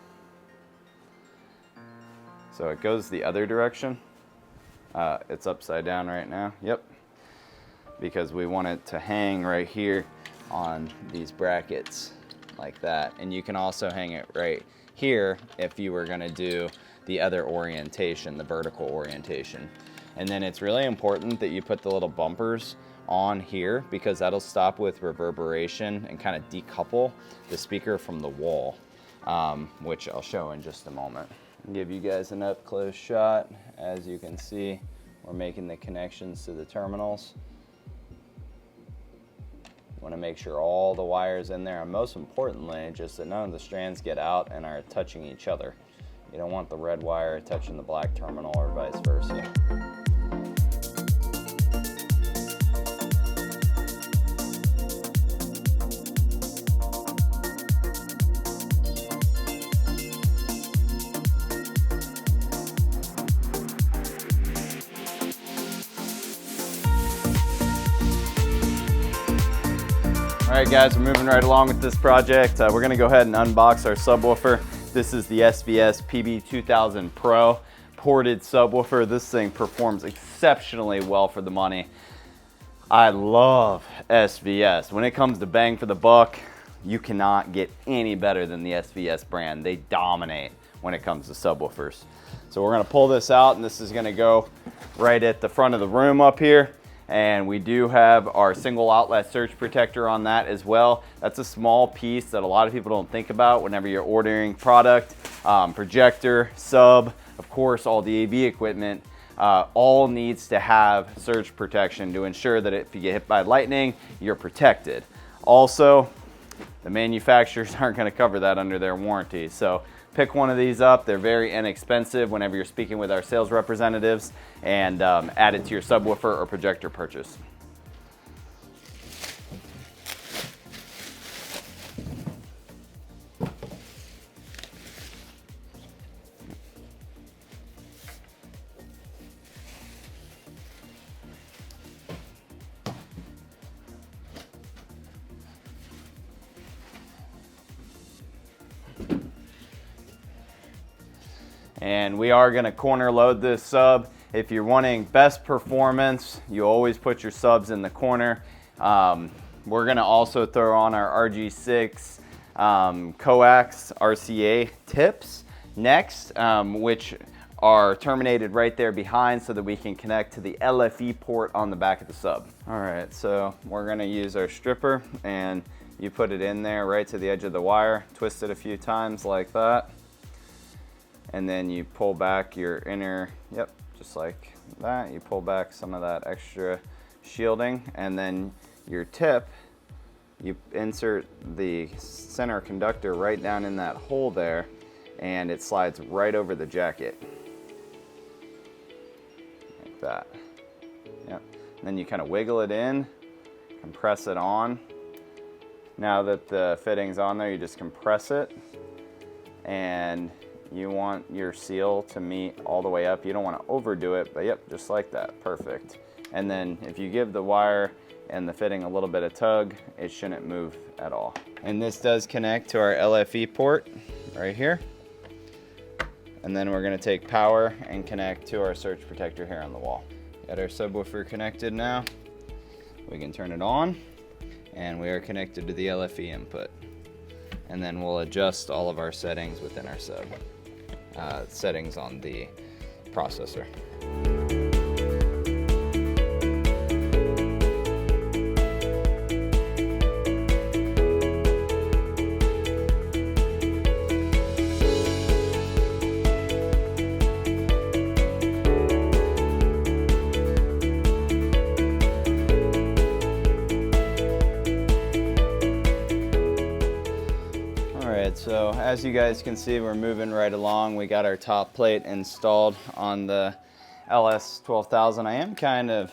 A: So it goes the other direction. It's upside down right now. Yep. Because we want it to hang right here on these brackets like that. And you can also hang it right here if you were going to do the other orientation, the vertical orientation. And then it's really important that you put the little bumpers on here, because that'll stop with reverberation and kind of decouple the speaker from the wall, which I'll show in just a moment. I'll give you guys an up close shot. As you can see, we're making the connections to the terminals. You want to make sure all the wires in there, and most importantly, just that none of the strands get out and are touching each other. You don't want the red wire touching the black terminal or vice versa. All right guys, we're moving right along with this project. We're gonna go ahead and unbox our subwoofer. This is the SVS PB2000 Pro ported subwoofer. This thing performs exceptionally well for the money. I love SVS. When it comes to bang for the buck, you cannot get any better than the SVS brand. They dominate when it comes to subwoofers. So we're gonna pull this out, and this is gonna go right at the front of the room up here. And we do have our single outlet surge protector on that as well. That's a small piece that a lot of people don't think about whenever you're ordering product. Projector, sub, of course, all the AV equipment, all needs to have surge protection to ensure that if you get hit by lightning, you're protected. Also, the manufacturers aren't gonna cover that under their warranty. So pick one of these up. They're very inexpensive whenever you're speaking with our sales representatives, and add it to your subwoofer or projector purchase. And we are gonna corner load this sub. If you're wanting best performance, you always put your subs in the corner. We're gonna also throw on our RG6 coax RCA tips next, which are terminated right there behind so that we can connect to the LFE port on the back of the sub. All right, so we're gonna use our stripper, and you put it in there right to the edge of the wire, twist it a few times like that. And then you pull back your inner, yep, just like that. You pull back some of that extra shielding, and then your tip, you insert the center conductor right down in that hole there, and it slides right over the jacket. Like that. Yep. And then you kind of wiggle it in, compress it on. Now that the fitting's on there, you just compress it, and you want your seal to meet all the way up. You don't want to overdo it, but yep, just like that, perfect. And then if you give the wire and the fitting a little bit of tug, it shouldn't move at all. And this does connect to our LFE port right here. And then we're gonna take power and connect to our surge protector here on the wall. Got our subwoofer connected now. We can turn it on, and we are connected to the LFE input.
C: and then we'll adjust all of our settings within our sub. Settings on the processor. So as you guys can see, we're moving right along. We got our top plate installed on the LS12000. I am kind of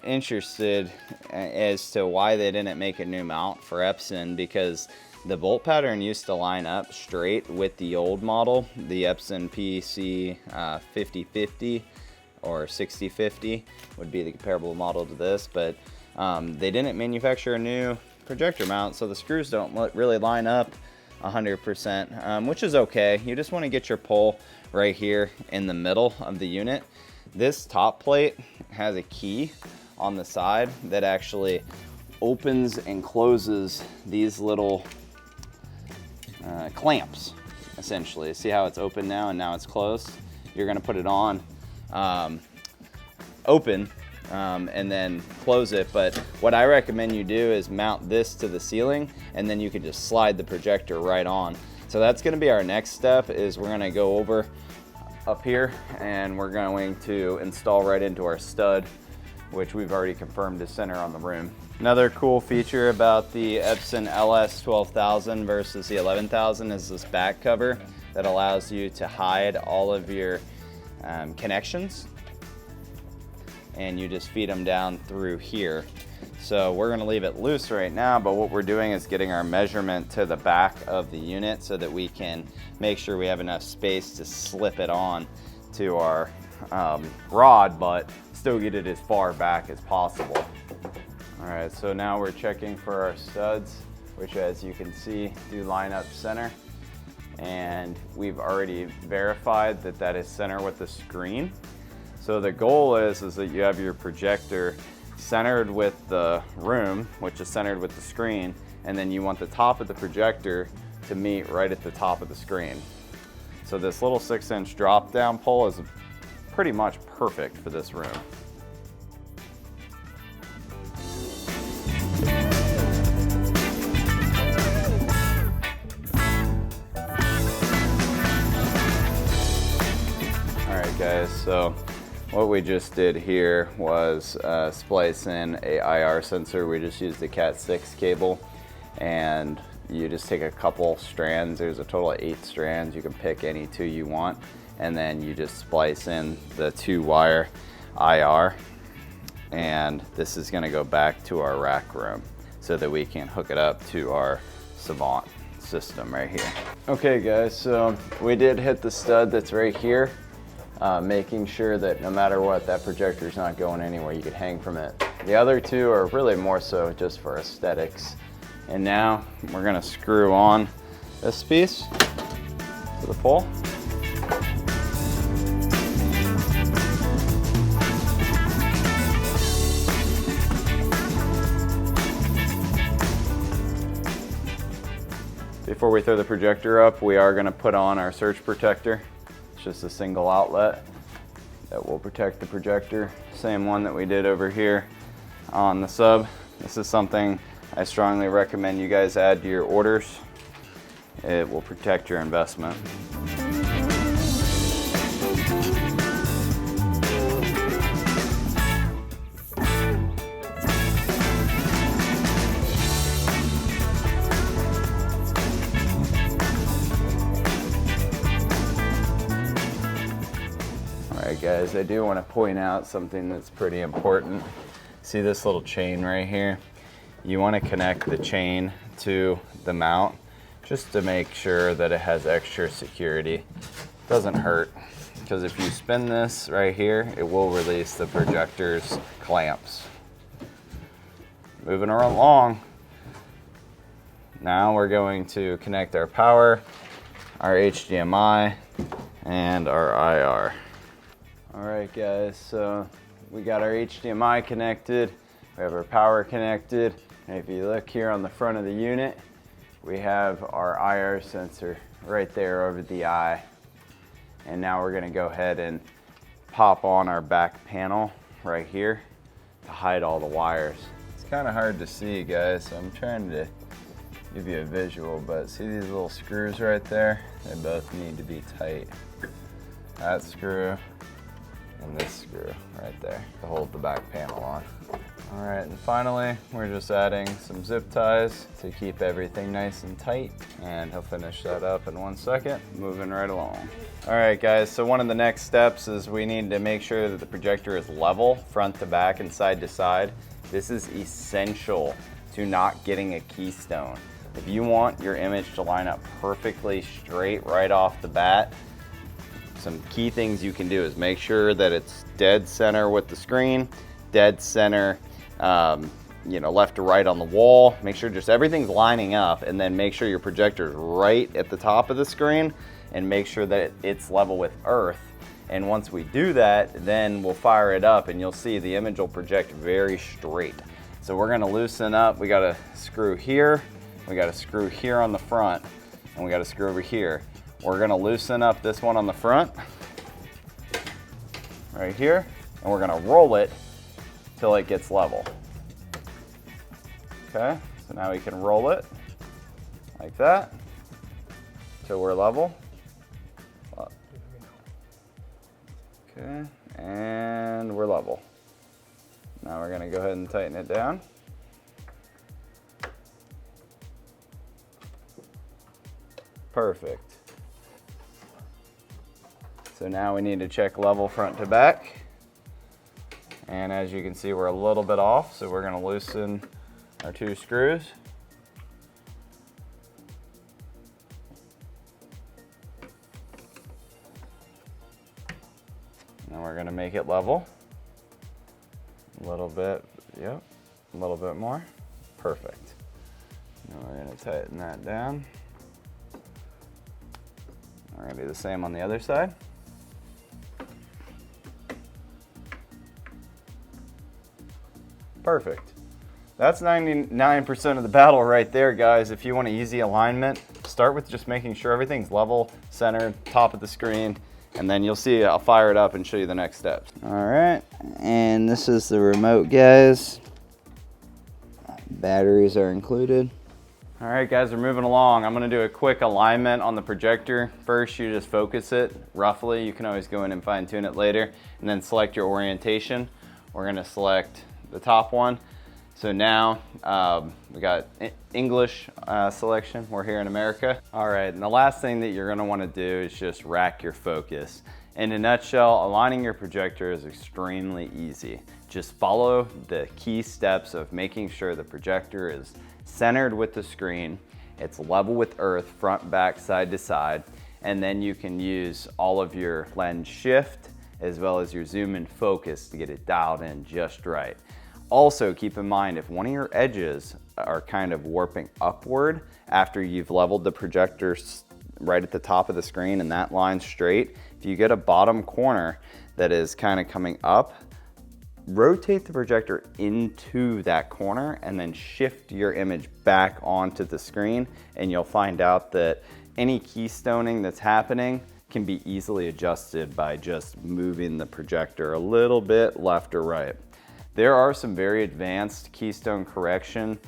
C: interested as to why they didn't make a new mount for Epson, because the bolt pattern used to line up straight with the old model, the Epson PC 5050 or 6050 would be the comparable model to this, but they didn't manufacture a new projector mount, so the screws don't really line up 100%, which is okay. You just want to get your pole right here in the middle of the unit. This top plate has a key on the side that actually opens and closes these little clamps, essentially. See how it's open now and now it's closed? You're going to put it on open and then close it, but what I recommend you do is mount this to the ceiling, and then you can just slide the projector right on. So that's going to be our next step, is we're going to go over up here and we're going to install right into our stud, which we've already confirmed is center on the room. Another cool feature about the Epson LS12000 versus the 11000 is this back cover that allows you to hide all of your connections, and you just feed them down through here. So we're gonna leave it loose right now, but what we're doing is getting our measurement to the back of the unit so that we can make sure we have enough space to slip it on to our rod, but still get it as far back as possible. All right, so now we're checking for our studs, which as you can see, do line up center. And we've already verified that that is center with the screen. So the goal is that you have your projector centered with the room, which is centered with the screen, and then you want the top of the projector to meet right at the top of the screen. So this little 6-inch drop down pole is pretty much perfect for this room. All right guys, so what we just did here was splice in a IR sensor. We just used the Cat6 cable, and you just take a couple strands. There's a total of 8 strands. You can pick any 2 you want, and then you just splice in the 2-wire IR, and this is gonna go back to our rack room so that we can hook it up to our Savant system right here. Okay guys, so we did hit the stud that's right here. Making sure that no matter what, that projector is not going anywhere. You could hang from it. The other 2 are really more so just for aesthetics. And now we're gonna screw on this piece to the pole. Before we throw the projector up, we are gonna put on our surge protector. It's just a single outlet that will protect the projector. Same one that we did over here on the sub. This is something I strongly recommend you guys add to your orders. It will protect your investment. Guys, I do want to point out something that's pretty important. See this little chain right here? You want to connect the chain to the mount just to make sure that it has extra security. Doesn't hurt, because if you spin this right here, it will release the projector's clamps. Moving along. Now we're going to connect our power, our HDMI, and our IR. All right guys, so we got our HDMI connected, we have our power connected, and if you look here on the front of the unit, We have our IR sensor right there over the eye. And now we're gonna go ahead and pop on our back panel right here to hide all the wires. It's kind of hard to see, guys, so I'm trying to give you a visual, but see these little screws right there? They both need to be tight. That screw and this screw right there to hold the back panel on. All right, and finally, we're just adding some zip ties to keep everything nice and tight, and he'll finish that up in 1 second, moving right along. All right, guys, so one of the next steps is we need to make sure that the projector is level, front to back and side to side. This is essential to not getting a keystone. If you want your image to line up perfectly straight right off the bat, some key things you can do is make sure that it's dead center with the screen, dead center, left to right on the wall. Make sure just everything's lining up, and then make sure your projector is right at the top of the screen, and make sure that it's level with earth. And once we do that, then we'll fire it up, and you'll see the image will project very straight. So we're gonna loosen up. We got a screw here, we got a screw here on the front, and we got a screw over here. We're gonna loosen up this one on the front, right here, and we're gonna roll it till it gets level. Okay, so now we can roll it like that till we're level. Okay, and we're level. Now we're gonna go ahead and tighten it down. Perfect. So now we need to check level front to back. And as you can see, we're a little bit off, so we're gonna loosen our 2 screws. And we're gonna make it level. A little bit, yep, a little bit more. Perfect. Now we're gonna tighten that down. We're gonna do the same on the other side. Perfect. That's 99% of the battle right there, guys. If you want an easy alignment, start with just making sure everything's level, centered, top of the screen, and then you'll see I'll fire it up and show you the next steps. All right, and this is the remote, guys. Batteries are included. All right, guys, we're moving along. I'm gonna do a quick alignment on the projector. First, you just focus it roughly. You can always go in and fine tune it later, and then select your orientation. We're gonna select the top one. So now we got English selection. We're here in America. All right, and the last thing that you're gonna wanna do is just rack your focus. In a nutshell, aligning your projector is extremely easy. Just follow the key steps of making sure the projector is centered with the screen, it's level with earth, front, back, side to side, and then you can use all of your lens shift as well as your zoom and focus to get it dialed in just right. Also, keep in mind, if one of your edges are kind of warping upward after you've leveled the projector right at the top of the screen and that line's straight, if you get a bottom corner that is kind of coming up, rotate the projector into that corner and then shift your image back onto the screen, and you'll find out that any keystoning that's happening can be easily adjusted by just moving the projector a little bit left or right. There are some very advanced keystone correction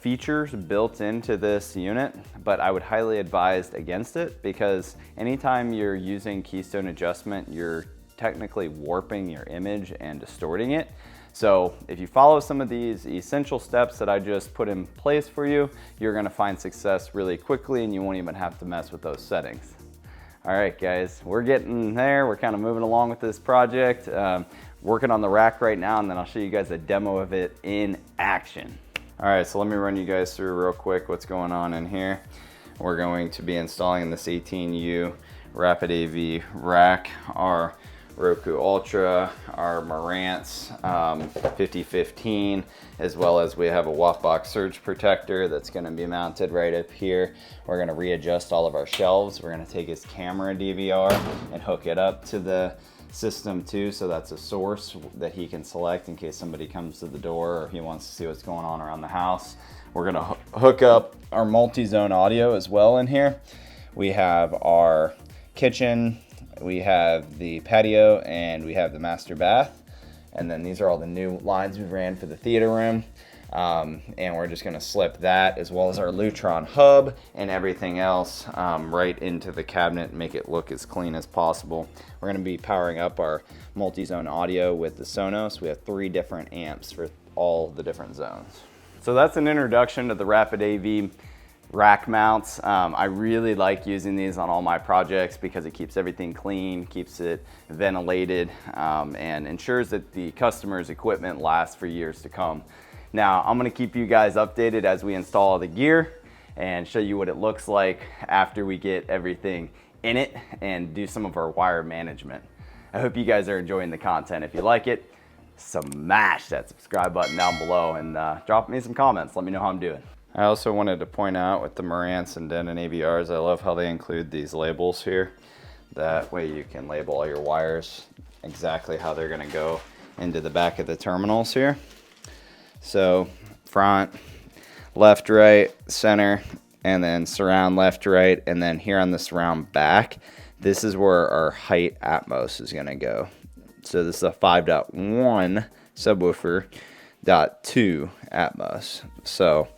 C: features built into this unit, but I would highly advise against it, because anytime you're using keystone adjustment, you're technically warping your image and distorting it. So if you follow some of these essential steps that I just put in place for you, you're gonna find success really quickly, and you won't even have to mess with those settings. All right, guys, we're getting there. We're kind of moving along with this project. Working on the rack right now, and then I'll show you guys a demo of it in action. All right, so let me run you guys through real quick what's going on in here. We're going to be installing this 18U Rapid AV rack, our Roku Ultra, our Marantz 5015, as well as we have a Wattbox surge protector that's gonna be mounted right up here. We're gonna readjust all of our shelves. We're gonna take his camera DVR and hook it up to the system too, so that's a source that he can select in case somebody comes to the door or he wants to see what's going on around the house. We're gonna hook up our multi-zone audio as well in here. We have our kitchen, we have the patio, and we have the master bath. And then these are all the new lines we've ran for the theater room. And we're just gonna slip that as well as our Lutron hub and everything else right into the cabinet and make it look as clean as possible. We're gonna be powering up our multi-zone audio with the Sonos. We have 3 different amps for all the different zones. So that's an introduction to the Rapid AV rack mounts. I really like using these on all my projects because it keeps everything clean, keeps it ventilated, and ensures that the customer's equipment lasts for years to come. Now, I'm gonna keep you guys updated as we install the gear and show you what it looks like after we get everything in it and do some of our wire management. I hope you guys are enjoying the content. If you like it, smash that subscribe button down below and drop me some comments. Let me know how I'm doing. I also wanted to point out with the Marantz and Denon AVRs, I love how they include these labels here. That way you can label all your wires exactly how they're gonna go into the back of the terminals here. So front, left, right, center, and then surround left, right, and then here on the surround back, this is where our height Atmos is gonna go. So this is a 5.1 subwoofer, .2 Atmos. So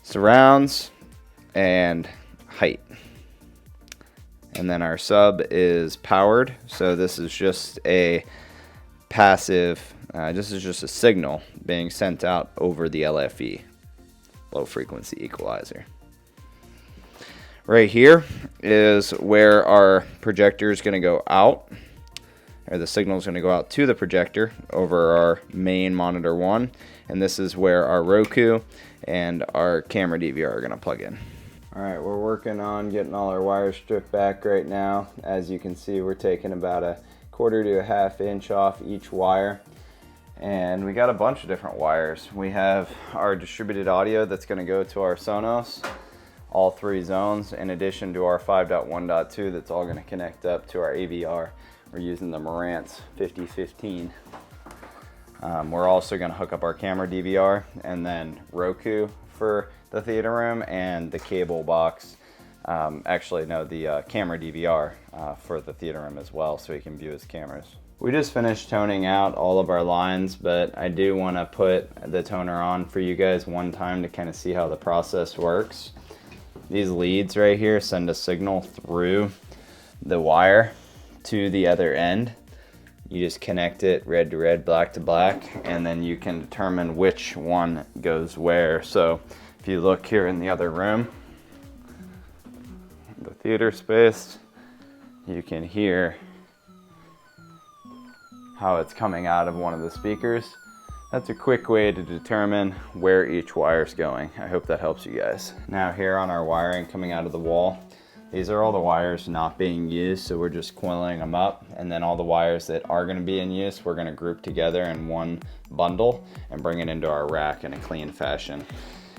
C: surrounds and height. And then our sub is powered. So this is just a passive, this is just a signal being sent out over the LFE, low frequency equalizer. Right here is where our projector is going to go out, or the signal is going to go out to the projector over our main monitor 1, and this is where our Roku and our camera DVR are going to plug in. Alright, we're working on getting all our wires stripped back right now. As you can see, we're taking about a 1/4 to a 1/2 inch off each wire. And we got a bunch of different wires. We have our distributed audio that's going to go to our Sonos, all 3 zones, in addition to our 5.1.2 that's all going to connect up to our AVR. We're using the Marantz 5015. We're also going to hook up our camera DVR and then Roku for the theater room and the cable box. The camera DVR for the theater room as well, so he can view his cameras. We just finished toning out all of our lines, but I do want to put the toner on for you guys one time to kind of see how the process works. These leads right here send a signal through the wire to the other end. You just connect it red to red, black to black, and then you can determine which one goes where. So if you look here in the other room, the theater space, you can hear how it's coming out of one of the speakers. That's a quick way to determine where each wire is going. I hope that helps you guys. Now here on our wiring coming out of the wall, these are all the wires not being used, so we're just coiling them up, and then all the wires that are going to be in use, we're going to group together in one bundle and bring it into our rack in a clean fashion.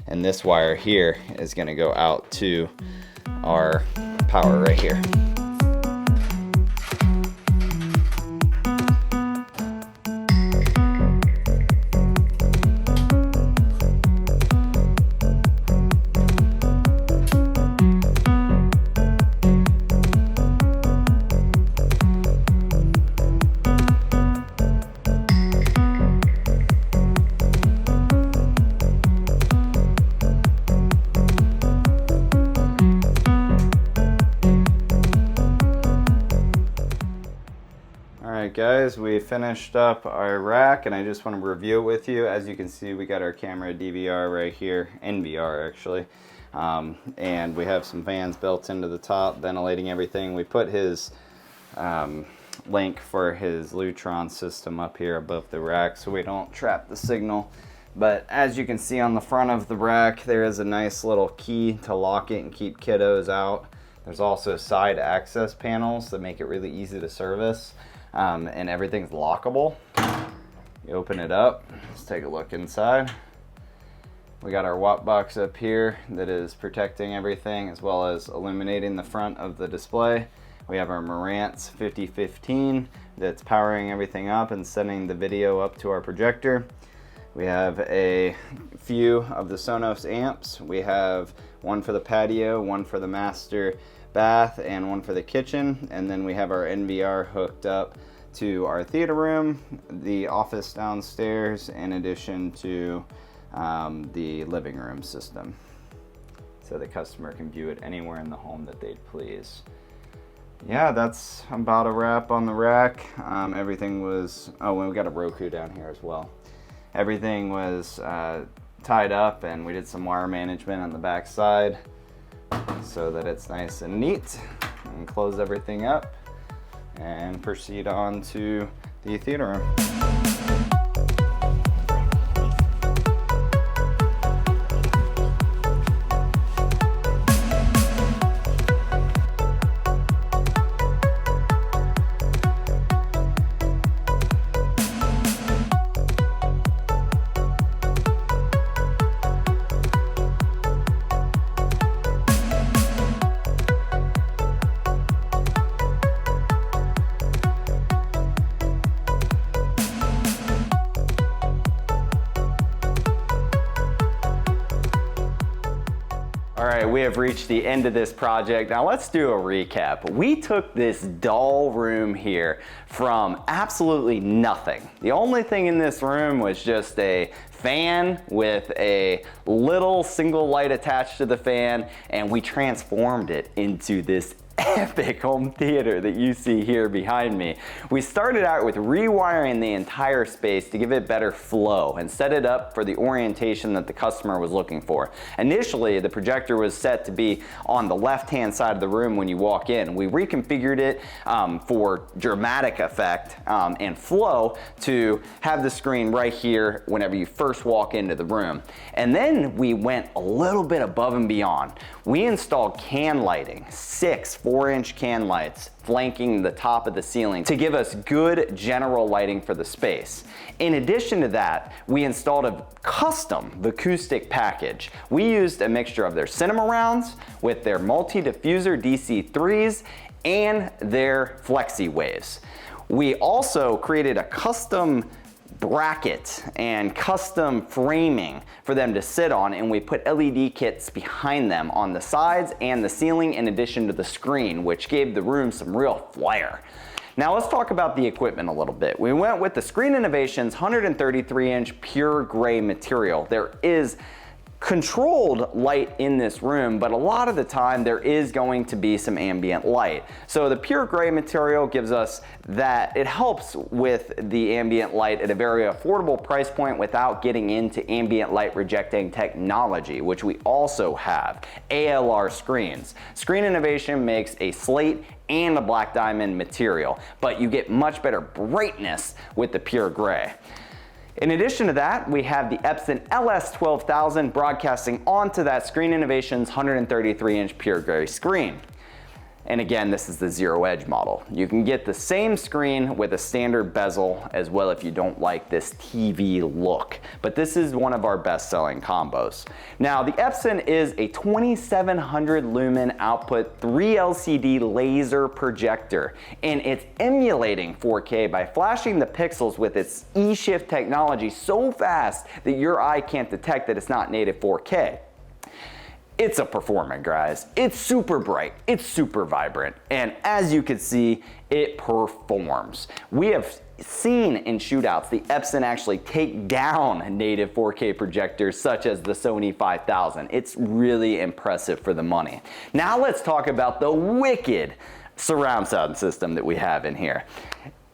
C: And this wire here is going to go out to our power right here. Guys, we finished up our rack and I just want to review it with you. As you can see, we got our camera DVR right here, NVR actually, and we have some fans built into the top ventilating everything. We put his link for his Lutron system up here above the rack so we don't trap the signal. But as you can see on the front of the rack, there is a nice little key to lock it and keep kiddos out. There's also side access panels that make it really easy to service. And everything's lockable. You open it up, let's take a look inside. We got our watt box up here that is protecting everything as well as illuminating the front of the display. We have our Marantz 5015 that's powering everything up and sending the video up to our projector. We have a few of the Sonos amps. We have one for the patio, one for the master bath, and one for the kitchen. And then we have our NVR hooked up to our theater room, the office downstairs, in addition to the living room system. So the customer can view it anywhere in the home that they'd please. Yeah, that's about a wrap on the rack. Everything was, oh, and we got a Roku down here as well. Everything was tied up, and we did some wire management on the back side so that it's nice and neat, and close everything up and proceed on to the theater room.
A: All right, we have reached the end of this project. Now let's do a recap. We took this dull room here from absolutely nothing. The only thing in this room was just a fan with a little single light attached to the fan, and we transformed it into this epic home theater that you see here behind me. We started out with rewiring the entire space to give it better flow and set it up for the orientation that the customer was looking for. Initially, the projector was set to be on the left-hand side of the room when you walk in. We reconfigured it for dramatic effect and flow to have the screen right here whenever you first walk into the room. And then we went a little bit above and beyond. We installed can lighting, 6 4-inch can lights flanking the top of the ceiling to give us good general lighting for the space. In addition to that, we installed a custom acoustic package. We used a mixture of their cinema rounds with their multi-diffuser DC3s and their flexi waves. We also created a custom bracket and custom framing for them to sit on, and we put LED kits behind them on the sides and the ceiling in addition to the screen, which gave the room some real flair. Now let's talk about the equipment a little bit. We went with the Screen Innovations 133-inch pure gray material. There is controlled light in this room, but a lot of the time there is going to be some ambient light. So the pure gray material gives us that, it helps with the ambient light at a very affordable price point without getting into ambient light rejecting technology, which we also have. ALR screens. Screen Innovation makes a slate and a black diamond material, but you get much better brightness with the pure gray. In addition to that, we have the Epson LS12000 broadcasting onto that Screen Innovations 133-inch pure gray screen. And again, this is the zero edge model. You can get the same screen with a standard bezel as well if you don't like this TV look. But this is one of our best selling combos. Now, the Epson is a 2700 lumen output 3 LCD laser projector, and it's emulating 4K by flashing the pixels with its E-shift technology so fast that your eye can't detect that it's not native 4K. It's a performer, guys. It's super bright, it's super vibrant, and as you can see, it performs. We have seen in shootouts the Epson actually take down native 4K projectors such as the Sony 5000. It's really impressive for the money. Now let's talk about the wicked surround sound system that we have in here.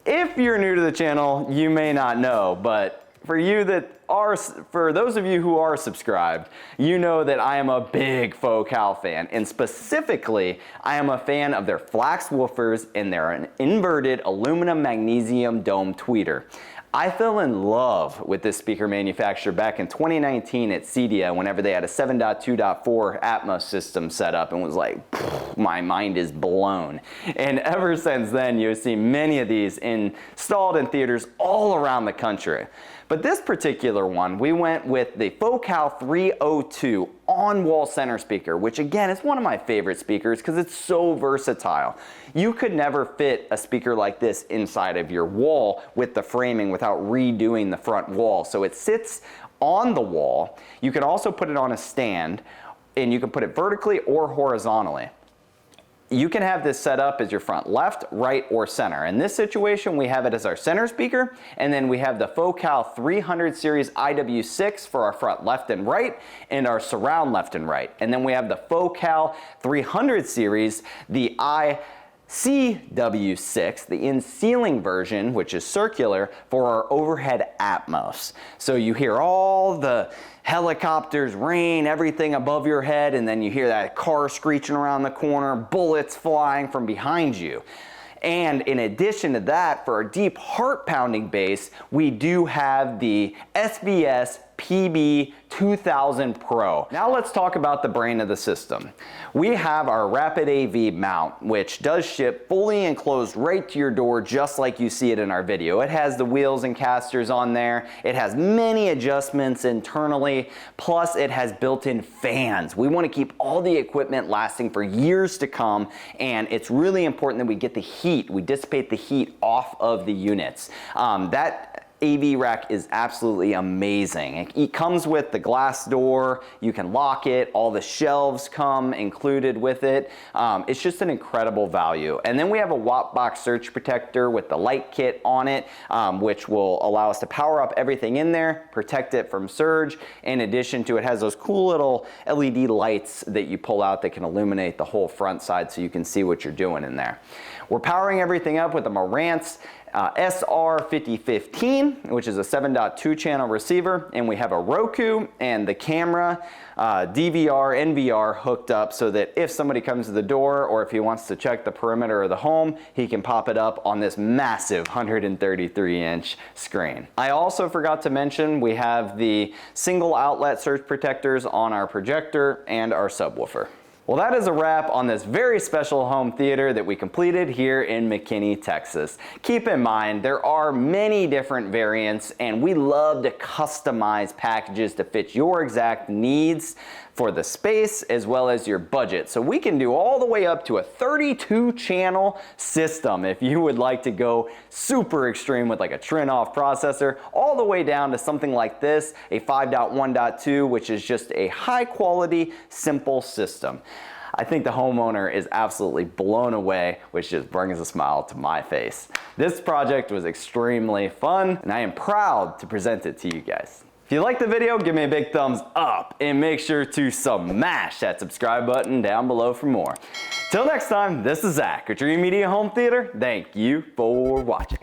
A: If you're new to the channel, you may not know, but for those of you who are subscribed, you know that I am a big Focal fan, and specifically, I am a fan of their flax woofers and their inverted aluminum magnesium dome tweeter. I fell in love with this speaker manufacturer back in 2019 at CEDIA whenever they had a 7.2.4 Atmos system set up and was like, my mind is blown. And ever since then, you've seen many of these installed in theaters all around the country. But this particular one, we went with the Focal 302 on-wall center speaker, which again is one of my favorite speakers because it's so versatile. You could never fit a speaker like this inside of your wall with the framing without redoing the front wall. So it sits on the wall. You can also put it on a stand, and you can put it vertically or horizontally. You can have this set up as your front left, right, or center. In this situation, we have it as our center speaker, and then we have the Focal 300 series IW6 for our front left and right, and our surround left and right. And then we have the Focal 300 series, the CW6, the in-ceiling version, which is circular, for our overhead Atmos. So you hear all the helicopters, rain, everything above your head, and then you hear that car screeching around the corner, bullets flying from behind you. And in addition to that, for our deep heart-pounding bass, we do have the SBS PB 2000 Pro. Now let's talk about the brain of the system. We have our Rapid AV mount, which does ship fully enclosed right to your door, just like you see it in our video. It has the wheels and casters on there. It has many adjustments internally, plus it has built-in fans. We want to keep all the equipment lasting for years to come, and it's really important that we get the heat, we dissipate the heat off of the units. That AV rack is absolutely amazing. It comes with the glass door, you can lock it, all the shelves come included with it. It's just an incredible value. And then we have a watt box surge protector with the light kit on it, which will allow us to power up everything in there, protect it from surge. In addition to, it has those cool little LED lights that you pull out that can illuminate the whole front side so you can see what you're doing in there. We're powering everything up with a Marantz SR5015, which is a 7.2 channel receiver, and we have a Roku and the camera, DVR, NVR hooked up so that if somebody comes to the door or if he wants to check the perimeter of the home, he can pop it up on this massive 133-inch screen. I also forgot to mention we have the single outlet surge protectors on our projector and our subwoofer. Well, that is a wrap on this very special home theater that we completed here in McKinney, Texas. Keep in mind, there are many different variants, and we love to customize packages to fit your exact needs for the space as well as your budget. So we can do all the way up to a 32-channel system if you would like to go super extreme with like a Trin-off processor, all the way down to something like this, a 5.1.2, which is just a high-quality, simple system. I think the homeowner is absolutely blown away, which just brings a smile to my face. This project was extremely fun, and I am proud to present it to you guys. If you liked the video, give me a big thumbs up and make sure to smash that subscribe button down below for more. Till next time, this is Zach at Dreamedia Home Theater. Thank you for watching.